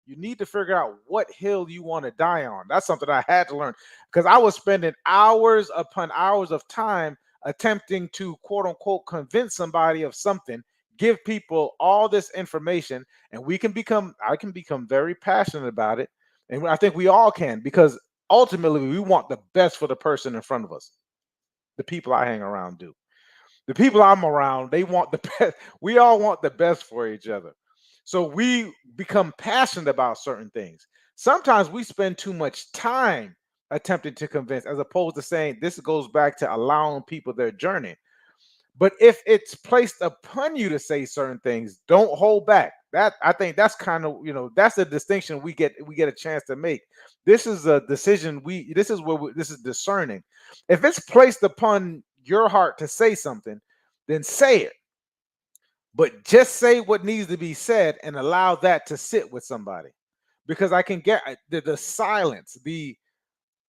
you need to figure out what hill you want to die on. That's something I had to learn, because I was spending hours upon hours of time attempting to quote unquote convince somebody of something, give people all this information, and I can become very passionate about it. And I think we all can, because ultimately we want the best for the person in front of us. The people I hang around do. The people I'm around, they want the best. We all want the best for each other. So we become passionate about certain things. Sometimes we spend too much time attempting to convince, as opposed to saying this goes back to allowing people their journey. But if it's placed upon you to say certain things, don't hold back. That I think that's kind of, that's the distinction we get a chance to make. This is a decision this is where this is discerning. If it's placed upon your heart to say something, then say it. But just say what needs to be said and allow that to sit with somebody. Because I can get the silence,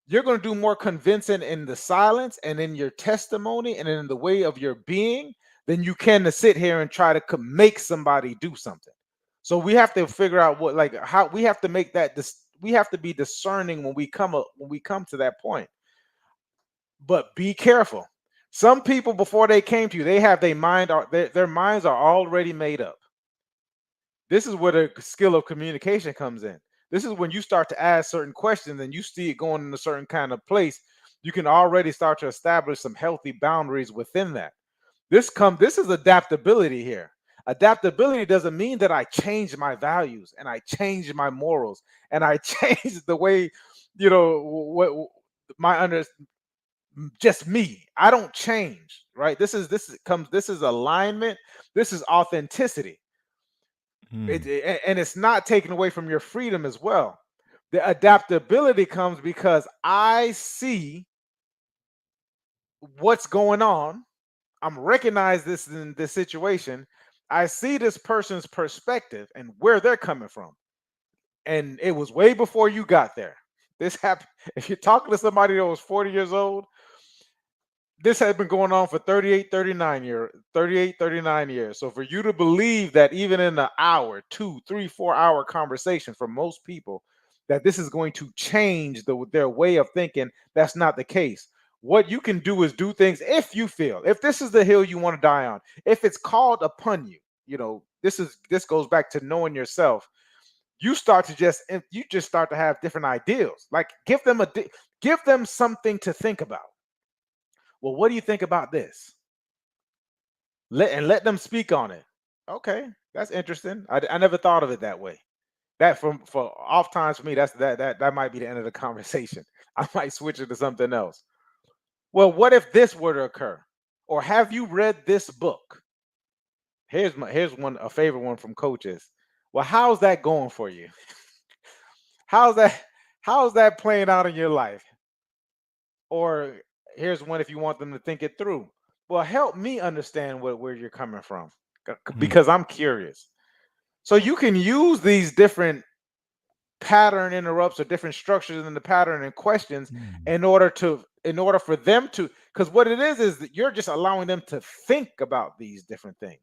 you're going to do more convincing in the silence and in your testimony and in the way of your being than you can to sit here and try to make somebody do something. So we have to figure out how we have to make that we have to be discerning when we come to that point. But be careful. Some people, before they came to you, they have their minds are already made up. This is where the skill of communication comes in. This is when you start to ask certain questions and you see it going in a certain kind of place. You can already start to establish some healthy boundaries within that. This is adaptability here. Adaptability doesn't mean that I change my values and I change my morals and I change the way, what my under just me. I don't change, right? This is alignment. This is authenticity. Mm. And it's not taken away from your freedom as well. The adaptability comes because I see what's going on. I'm recognize this in this situation. I see this person's perspective and where they're coming from. And it was way before you got there. This happened. If you're talking to somebody that was 40 years old, this has been going on for 39 years. So for you to believe that even in an hour, 2, 3, 4 hour conversation for most people, that this is going to change their way of thinking, that's not the case. What you can do is do things if you feel, if this is the hill you want to die on, if it's called upon you, this goes back to knowing yourself. You just start to have different ideals. Like give them something to think about. Well, what do you think about this? Let them speak on it. Okay, that's interesting. I never thought of it that way. That for off times for me, that might be the end of the conversation. I might switch it to something else. Well, what if this were to occur? Or have you read this book? Here's one a favorite one from coaches. Well, how's that going for you? How's that how's that playing out in your life? Or here's one if you want them to think it through. Well, help me understand where you're coming from Mm. because I'm curious. So you can use these different pattern interrupts or different structures in the pattern and questions Mm. in order for them to, because what it is that you're just allowing them to think about these different things.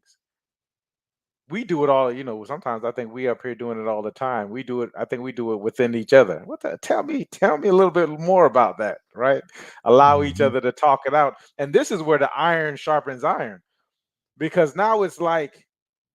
We do it all, sometimes I think we up here doing it all the time. We do it, I think we do it within each other. Tell me a little bit more about that, right? Allow each Mhm. other to talk it out. And this is where the iron sharpens iron, because now it's like,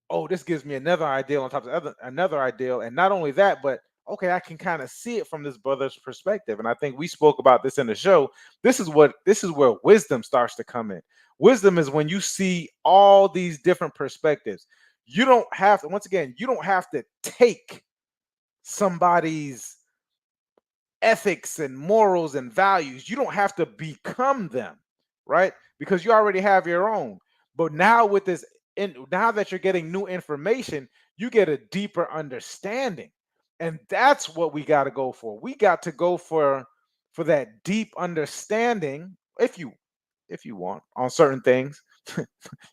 oh, this gives me another ideal on top of another ideal. And not only that, but okay, I can kind of see it from this brother's perspective. And I think we spoke about this in the show. This is where wisdom starts to come in. Wisdom is when you see all these different perspectives. You don't have to, once again, you don't have to take somebody's ethics and morals and values. You don't have to become them, right? Because you already have your own. But now with this, now that you're getting new information, you get a deeper understanding, and that's what we got to go for. We got to go for that deep understanding. If you want on certain things,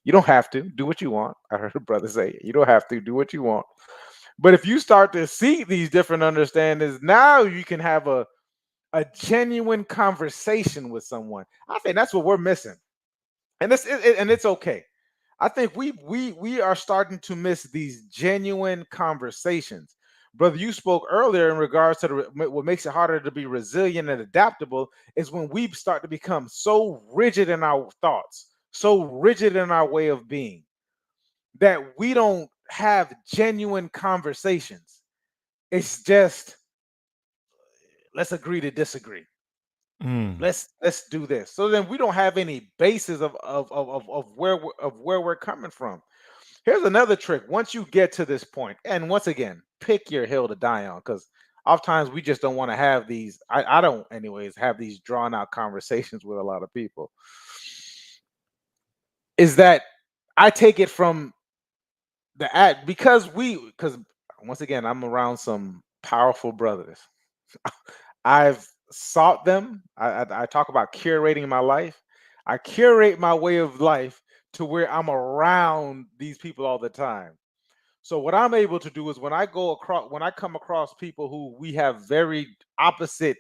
you don't have to do what you want. I heard a brother say you don't have to do what you want. But if you start to see these different understandings, now you can have a genuine conversation with someone. I think that's what we're missing, and it's okay. I think we are starting to miss these genuine conversations. Brother, you spoke earlier in regards to what makes it harder to be resilient and adaptable is when we start to become so rigid in our thoughts, so rigid in our way of being, that we don't have genuine conversations. It's just let's agree to disagree. Mm, Let's do this. So then we don't have any basis of where we're coming from. Here's another trick. Once you get to this point, and once again, pick your hill to die on, because oftentimes we just don't want to have these. I don't, anyways, have these drawn out conversations with a lot of people. Is that I take it from the ad because once again I'm around some powerful brothers. I've sought them. I talk about curating my life. I curate my way of life to where I'm around these people all the time. So what I'm able to do is when I come across people who we have very opposite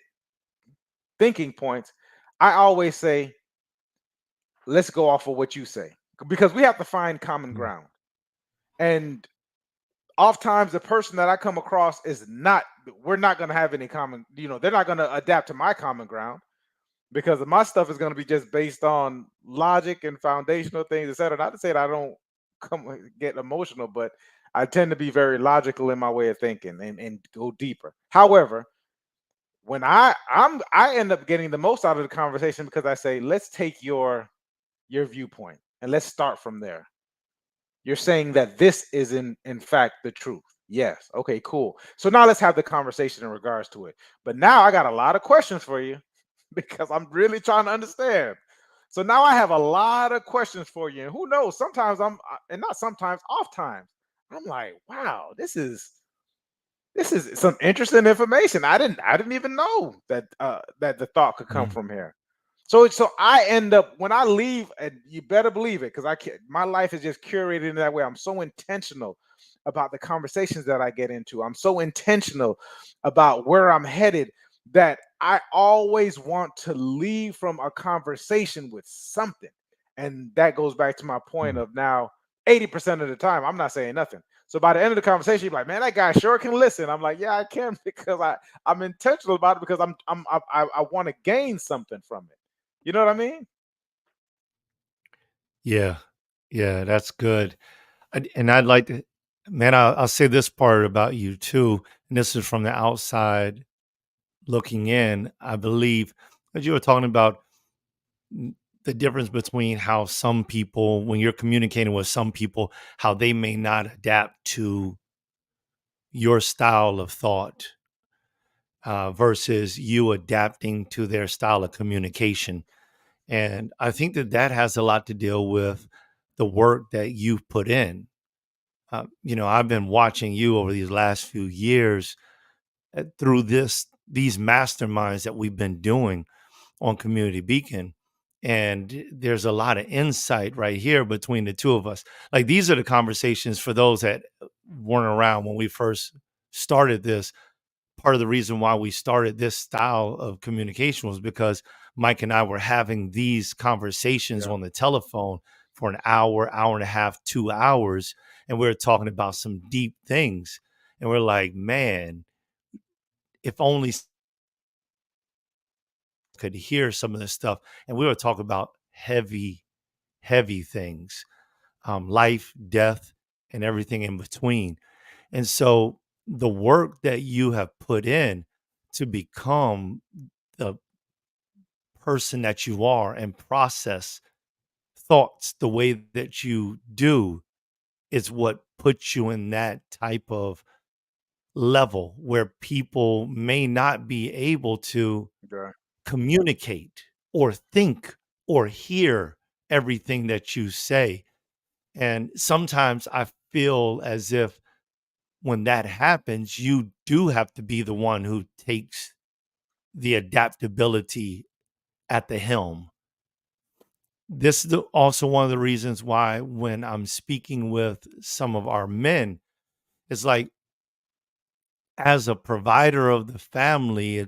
thinking points, I always say, let's go off of what you say. Because we have to find common mm, ground. And oftentimes the person that I come across is not, we're not going to have any common, they're not going to adapt to my common ground because my stuff is going to be just based on logic and foundational things, etc. Not to say that I don't get emotional, but I tend to be very logical in my way of thinking and go deeper. However, when I end up getting the most out of the conversation because I say, let's take your viewpoint and let's start from there. You're saying that this is in fact the truth. Yes. Okay, cool. So now let's have the conversation in regards to it. But now I got a lot of questions for you because I'm really trying to understand. So now I have a lot of questions for you. And who knows? Sometimes and not sometimes, oft times, I'm like, wow, this is some interesting information. I didn't even know that the thought could come mm. from here. So I end up when I leave, and you better believe it, because I can my life is just curated in that way. I'm so intentional about the conversations that I get into. I'm so intentional about where I'm headed that I always want to leave from a conversation with something. And that goes back to my point Mm. of now 80% of the time, I'm not saying nothing. So by the end of the conversation, you're like, man, that guy sure can listen. I'm like, yeah, I can because I'm intentional about it because I want to gain something from it. You know what I mean? Yeah, yeah, that's good. And I'd like to, man, I'll say this part about you too. And this is from the outside looking in. I believe as you were talking about the difference between how some people, when you're communicating with some people, how they may not adapt to your style of thought versus you adapting to their style of communication. And I think that that has a lot to deal with the work that you've put in. I've been watching you over these last few years through these masterminds that we've been doing on Community Beacon. And there's a lot of insight right here between the two of us. Like these are the conversations for those that weren't around when we first started this. Part of the reason why we started this style of communication was because Mike and I were having these conversations Yeah. on the telephone for an hour, hour and a half, 2 hours. And we were talking about some deep things. And we're like, man, if only could hear some of this stuff. And we were talking about heavy, heavy things, life, death, and everything in between. And so the work that you have put in to become the person that you are and process thoughts the way that you do is what puts you in that type of level where people may not be able to Yeah. communicate or think or hear everything that you say. And sometimes I feel as if when that happens, you do have to be the one who takes the adaptability at the helm. This is also one of the reasons why when I'm speaking with some of our men, it's like as a provider of the family,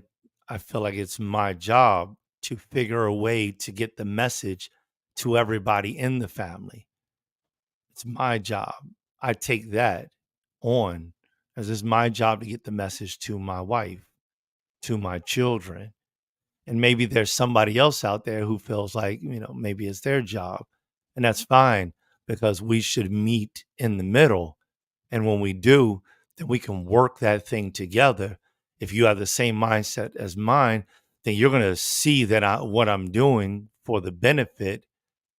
I feel like it's my job to figure a way to get the message to everybody in the family. It's my job. I take that on as it's my job to get the message to my wife, to my children. And maybe there's somebody else out there who feels like, maybe it's their job. And that's fine because we should meet in the middle. And when we do, then we can work that thing together If you have the same mindset as mine, then you're going to see that what I'm doing for the benefit,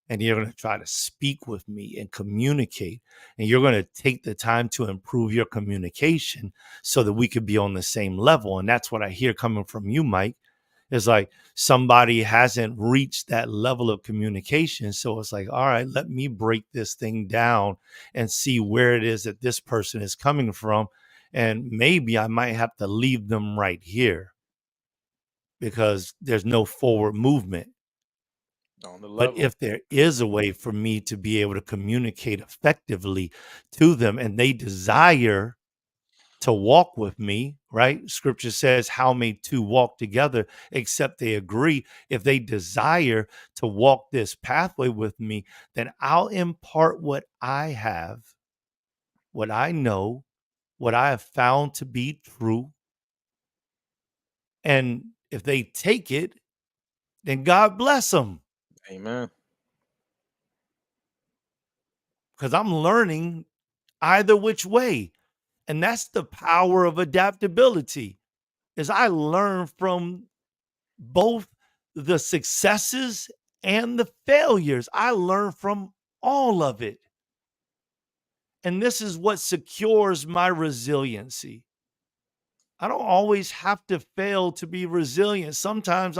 and you're going to try to speak with me and communicate, and you're going to take the time to improve your communication so that we could be on the same level. And that's what I hear coming from you, Mike. It's like somebody hasn't reached that level of communication. So it's like, all right, let me break this thing down and see where it is that this person is coming from. And maybe I might have to leave them right here because there's no forward movement. On the But level. if there is a way for me to be able to communicate effectively to them, and they desire to walk with me, right? Scripture says, how may two walk together except they agree? If they desire to walk this pathway with me, then I'll impart what I have, what I know, what I have found to be true. And if they take it, then God bless them, Amen. because I'm learning either which way. And that's the power of adaptability, is I learn from both the successes and the failures. I learn from all of it. And this is what secures my resiliency. I don't always have to fail to be resilient. Sometimes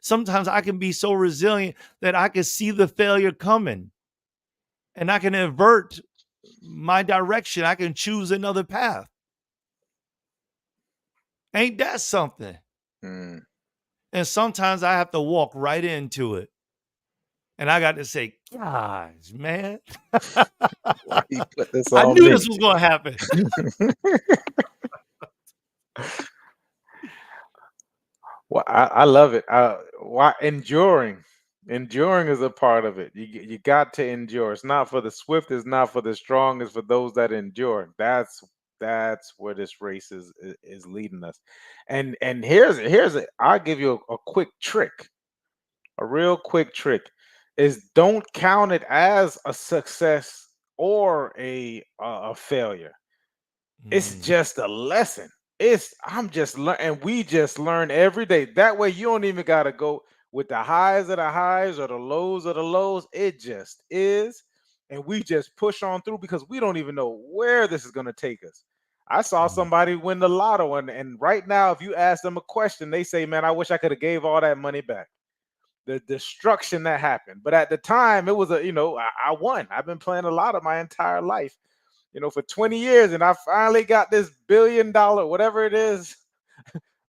sometimes I can be so resilient that I can see the failure coming and I can avert my direction. I can choose another path. Ain't that something? Mm. And sometimes I have to walk right into it. And I got to say, guys, man, Why he put this I on knew me? this was going to happen. Well, I love it. Why enduring is a part of it. You got to endure. It's not for the swift. It's not for the strong. It's for those that endure. That's where this race is leading us. And here's it. I'll give you a quick trick. A real quick trick is don't count it as a success or a failure. It's Mm, just a lesson. I'm just learning, and we just learn every day. That way, you don't even gotta go with the highs of the highs or the lows of the lows. It just is, and we just push on through because we don't even know where this is gonna take us. I saw mm, somebody win the lotto, and right now, if you ask them a question, they say, "Man, I wish I could have gave all that money back." The destruction that happened, but at the time, it was I won. I've been playing a lot of my entire life, for 20 years, and I finally got this $1 billion, whatever it is,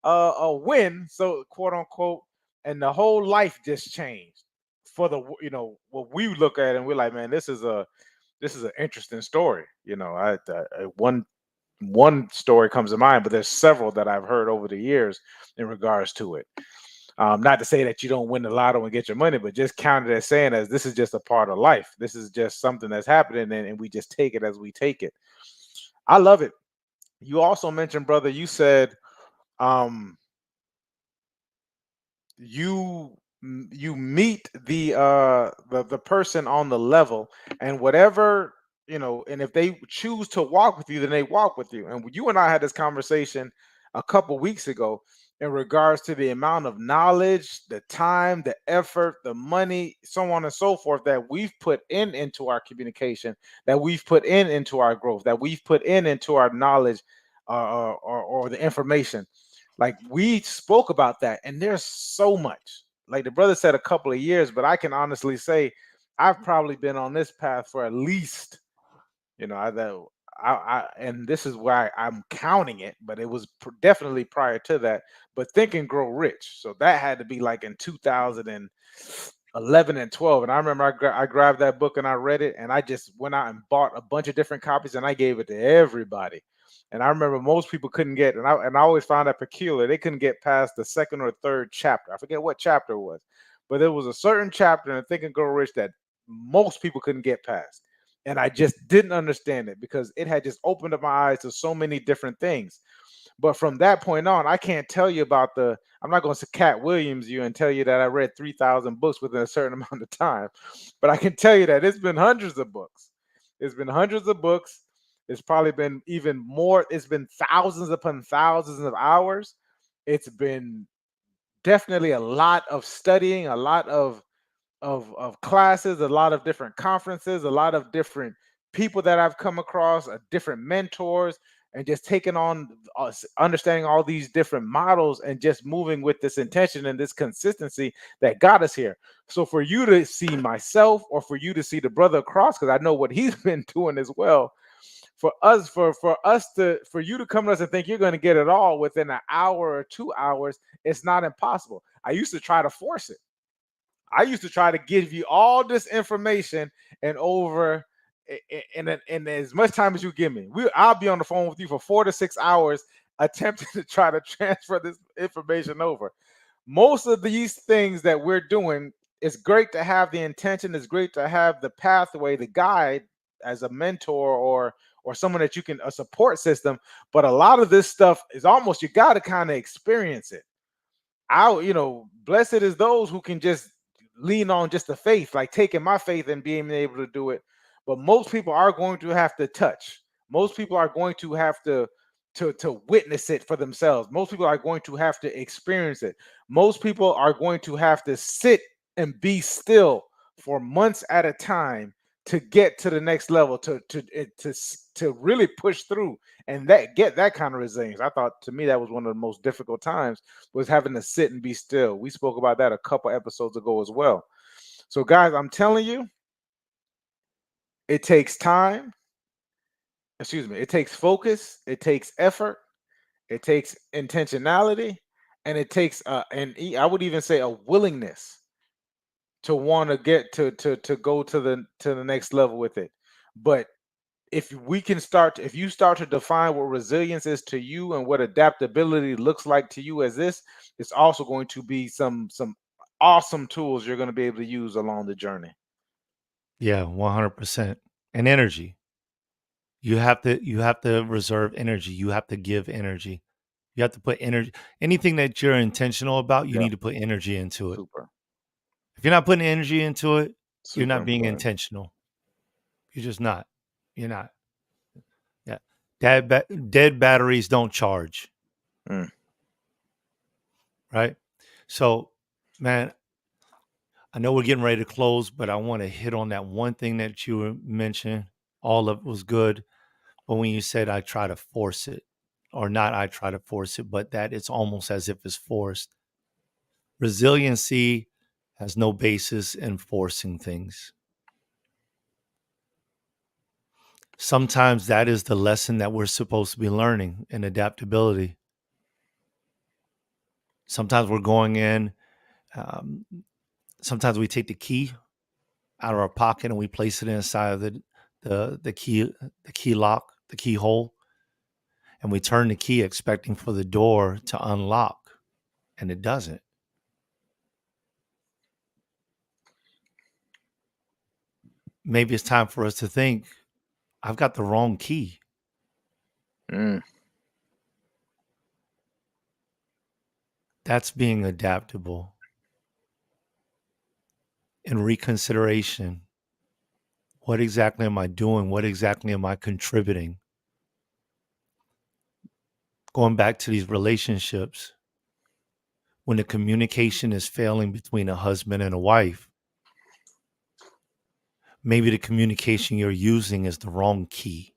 a win, so quote unquote, and the whole life just changed for what we look at, and we're like, man, this is an interesting story. One story comes to mind, but there's several that I've heard over the years in regards to it. Not to say that you don't win the lotto and get your money, but just count it as saying as this is just a part of life. This is just something that's happening, and we just take it as we take it. I love it. You also mentioned, brother, you said um you meet the person on the level, and whatever, and if they choose to walk with you, then they walk with you. And you and I had this conversation a couple weeks ago in regards to the amount of knowledge, the time, the effort, the money, so on and so forth, that we've put into our communication, that we've put into our growth, that we've put into our knowledge, or the information. Like, we spoke about that, and there's so much. Like the brother said, a couple of years, but I can honestly say I've probably been on this path for at least, and this is why I'm counting it, but it was definitely prior to that. But Think and Grow Rich, so that had to be like in 2011 and 12. And I remember I grabbed that book and I read it, and I just went out and bought a bunch of different copies, and I gave it to everybody. And I remember most people couldn't get, and I always found that peculiar. They couldn't get past the second or third chapter. I forget what chapter it was, but there was a certain chapter in Think and Grow Rich that most people couldn't get past. And I just didn't understand it because it had just opened up my eyes to so many different things. But from that point on, I can't tell you about I'm not going to Cat Williams you and tell you that I read 3,000 books within a certain amount of time. But I can tell you that it's been hundreds of books. It's been hundreds of books. It's probably been even more. It's been thousands upon thousands of hours. It's been definitely a lot of studying, a lot of classes, a lot of different conferences, a lot of different people that I've come across, different mentors, and just taking on understanding all these different models and just moving with this intention and this consistency that got us here. So for you to see myself or for you to see the brother across, because I know what he's been doing as well, for you to come to us and think you're going to get it all within an hour or 2 hours, it's not impossible. I used to try to force it. I used to try to give you all this information and over in as much time as you give me. I'll be on the phone with you for 4 to 6 hours attempting to try to transfer this information over. Most of these things that we're doing, it's great to have the intention, it's great to have the pathway, the guide as a mentor or someone that you can a support system, but a lot of this stuff is almost you got to kind of experience it. Blessed is those who can just lean on just the faith, like taking my faith and being able to do it. But most people are going to have to touch. Most people are going to have to witness it for themselves. Most people are going to have to experience it. Most people are going to have to sit and be still for months at a time to get to the next level, to really push through and that get that kind of resilience. I thought to me that was one of the most difficult times was having to sit and be still. We spoke about that a couple episodes ago as well. So guys, I'm telling you, it takes time. Excuse me. It takes focus. It takes effort. It takes intentionality, and it takes I would even say a willingness to want to get to go to the next level with it. But if you start to define what resilience is to you and what adaptability looks like to you as this, it's also going to be some awesome tools you're going to be able to use along the journey. Yeah, 100%. And energy. You have to reserve energy. You have to give energy. You have to put energy. Anything that you're intentional about, you Yeah, need to put energy into it. super, If you're not putting energy into it, you're super not being important. intentional. You're just not. You're not. Yeah. Dead batteries don't charge, Mm. right? So, man, I know we're getting ready to close, but I want to hit on that one thing that you mentioned. All of it was good. But when you said I try to force it, or not I try to force it, but that it's almost as if it's forced. Resiliency has no basis in forcing things. Sometimes that is the lesson that we're supposed to be learning in adaptability. Sometimes we're going in, um, sometimes we take the key out of our pocket and we place it inside of the key lock, the keyhole, and we turn the key expecting for the door to unlock, and it doesn't. Maybe it's time for us to think, I've got the wrong key. Mm. That's being adaptable. In reconsideration, what exactly am I doing? What exactly am I contributing? Going back to these relationships, when the communication is failing between a husband and a wife, maybe the communication you're using is the wrong key.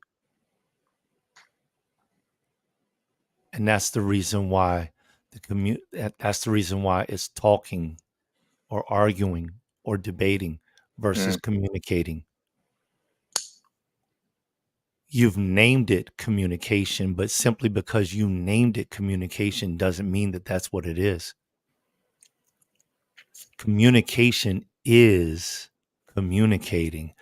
And that's the reason why that's the reason why it's talking or arguing or debating versus Mm. communicating. You've named it communication, but simply because you named it communication doesn't mean that that's what it is. Communication is communicating.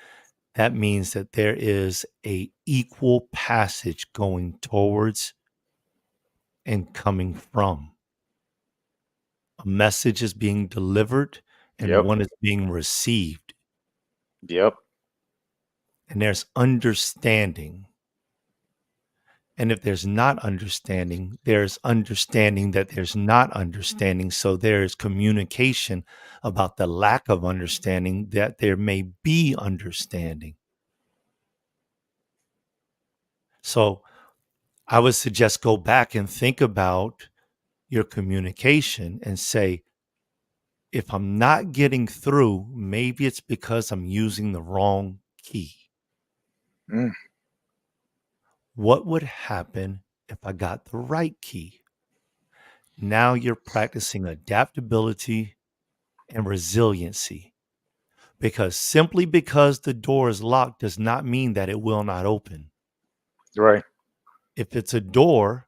That means that there is a equal passage going towards and coming from. A message is being delivered and Yep. one is being received. Yep. And there's understanding. And if there's not understanding, there's understanding that there's not understanding. So there's communication about the lack of understanding that there may be understanding. So I would suggest go back and think about your communication and say, if I'm not getting through, maybe it's because I'm using the wrong key. Mm, What would happen if I got the right key? Now you're practicing adaptability and resiliency, because simply because the door is locked does not mean that it will not open. right. If it's a door,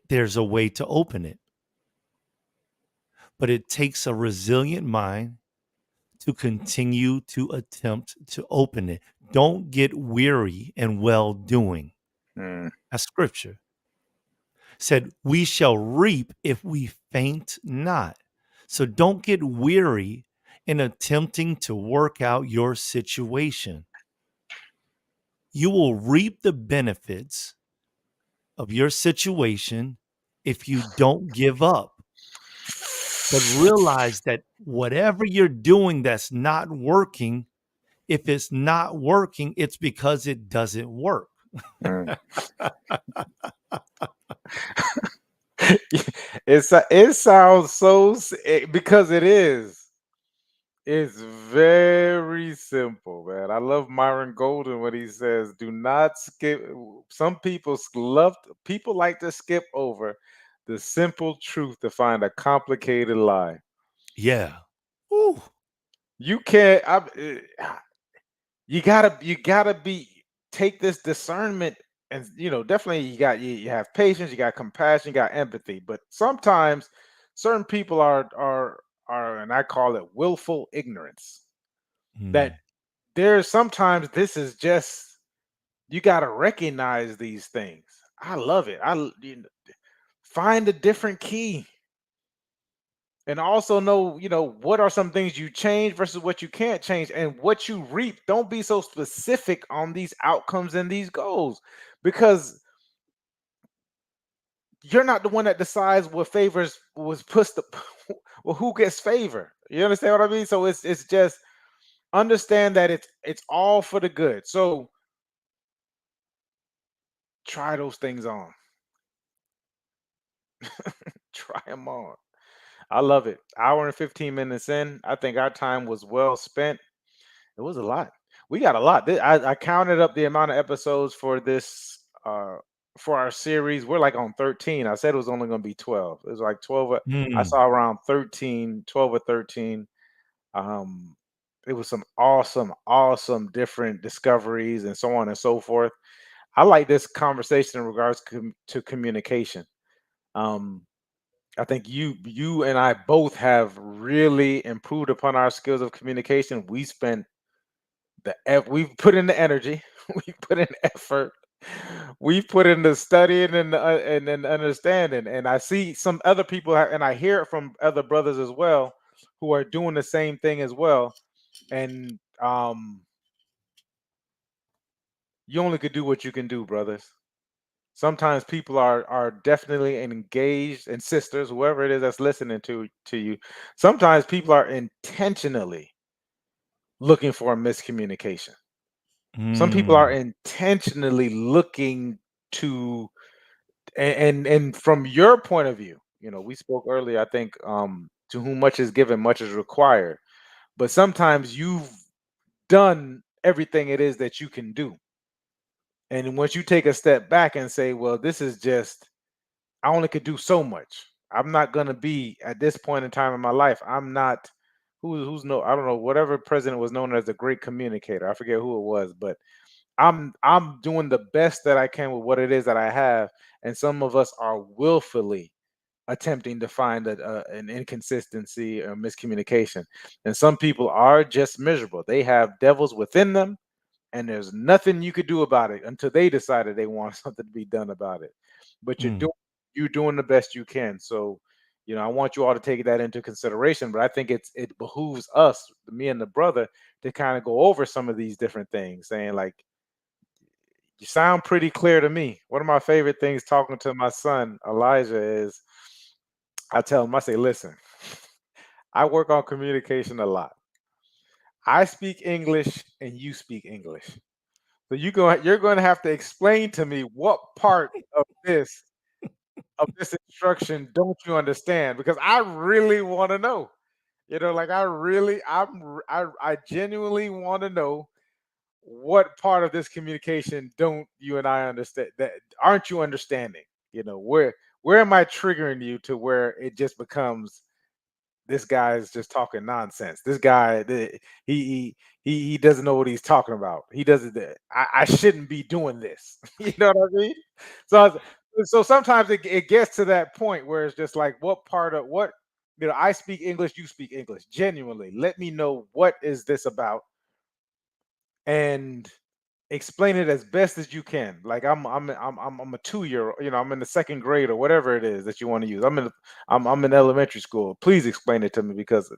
there's a way to open it, but it takes a resilient mind to continue to attempt to open it. Don't get weary in well doing. Mm, That's scripture. Said, we shall reap if we faint not. So don't get weary in attempting to work out your situation. You will reap the benefits of your situation if you don't give up. But realize that whatever you're doing that's not working, if it's not working, it's because it doesn't work. mm. It sounds so because it is. It's very simple, man. I love Myron Golden when he says, "Do not skip." Some people like to skip over the simple truth to find a complicated lie. Yeah. Ooh. You can't. You gotta be take this discernment, and definitely you have patience, you got compassion, you got empathy. But sometimes certain people are, and I call it willful ignorance. That Mm. there's sometimes this is just you gotta recognize these things. I love it. Find a different key. And also know, what are some things you change versus what you can't change and what you reap. Don't be so specific on these outcomes and these goals, because you're not the one that decides what favors was pushed the well, who gets favor. You understand what I mean? So it's just understand that it's all for the good. So try those things on. Try them on. I love it. Hour and 15 minutes in. I think our time was well spent. It was a lot. We got a lot. I counted up the amount of episodes for this for our series. We're like on 13. I said it was only going to be 12. It was like 12. I Mm. saw around 13, 12 or 13. Um it was some awesome different discoveries and so on and so forth. I like this conversation in regards to communication. Um I think you and I both have really improved upon our skills of communication. We've put in the energy, we put in effort, we put in the studying and then understanding. And I see some other people, and I hear it from other brothers as well, who are doing the same thing as well. And you only could do what you can do, brothers. Sometimes people are definitely engaged, and sisters, whoever it is that's listening to you. Sometimes people are intentionally looking for a miscommunication. Some people are Mm. intentionally looking to, and from your point of view, we spoke earlier, I think, to whom much is given, much is required. But sometimes you've done everything it is that you can do. And once you take a step back and say, well, this is just, I only could do so much. I'm not gonna be at this point in time in my life. I'm not who's no, I don't know, whatever president was known as the great communicator. I forget who it was, but I'm doing the best that I can with what it is that I have, and some of us are willfully attempting to find an inconsistency or miscommunication, and some people are just miserable. They have devils within them, and there's nothing you could do about it until they decided they want something to be done about it. But Mm. you're doing the best you can. So, I want you all to take that into consideration. But I think it behooves us, me and the brother, to kind of go over some of these different things, saying like, you sound pretty clear to me. One of my favorite things talking to my son Elijah is I tell him, I say, listen, I work on communication a lot. I speak English and you speak English. So you're going to have to explain to me what part this of this instruction don't you understand, because I really want to know. Like I genuinely want to know what part of this communication don't you and I understand, that aren't you understanding? Where am I triggering you to where it just becomes this guy is just talking nonsense. This guy, he he doesn't know what he's talking about. He doesn't. I shouldn't be doing this. You know what I mean? So so sometimes it gets to that point where it's just like, what part of what I speak English, you speak English. Genuinely, let me know what is this about, and explain it as best as you can. Like I'm a 2 year, I'm in the second grade or whatever it is that you want to use. I'm in elementary school. Please explain it to me, because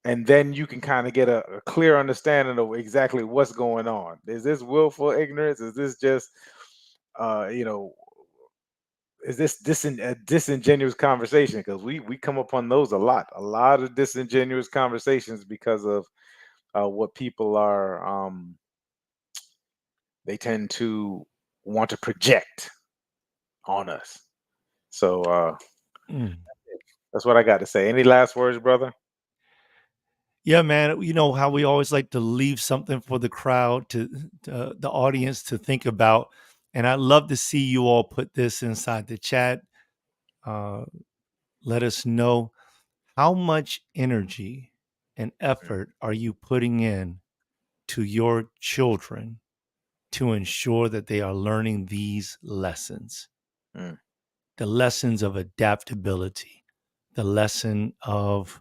and then you can kind of get a clear understanding of exactly what's going on. Is this willful ignorance? Is this just uh you know is this a disingenuous conversation? Because we come upon those a lot of disingenuous conversations because of what people are they tend to want to project on us. So Mm. that's what I got to say. Any last words, brother? Yeah, man. You know how we always like to leave something for the crowd to the audience to think about, and I'd love to see you all put this inside the chat. Uh, Let us know how much energy and effort are you putting in to your children to ensure that they are learning these lessons, Mm, the lessons of adaptability, the lesson of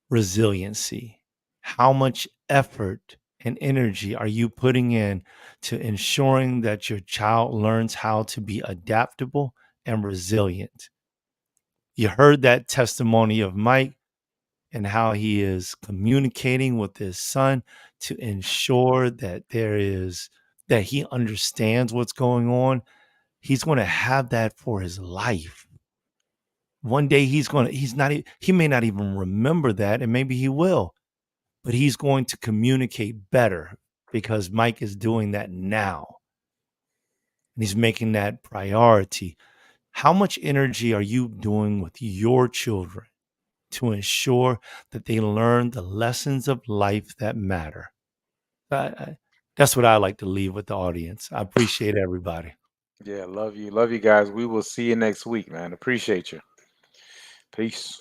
resiliency. How much effort and energy are you putting in to ensuring that your child learns how to be adaptable and resilient? You heard that testimony of Mike and how he is communicating with his son to ensure that he understands what's going on. He's going to have that for his life. One day he may not even remember that, and maybe he will, but he's going to communicate better because Mike is doing that now. And he's making that priority. How much energy are you doing with your children to ensure that they learn the lessons of life that matter? That's what I like to leave with the audience. I appreciate everybody. yeah, love you guys. We will see you next week, man. Appreciate you. Peace.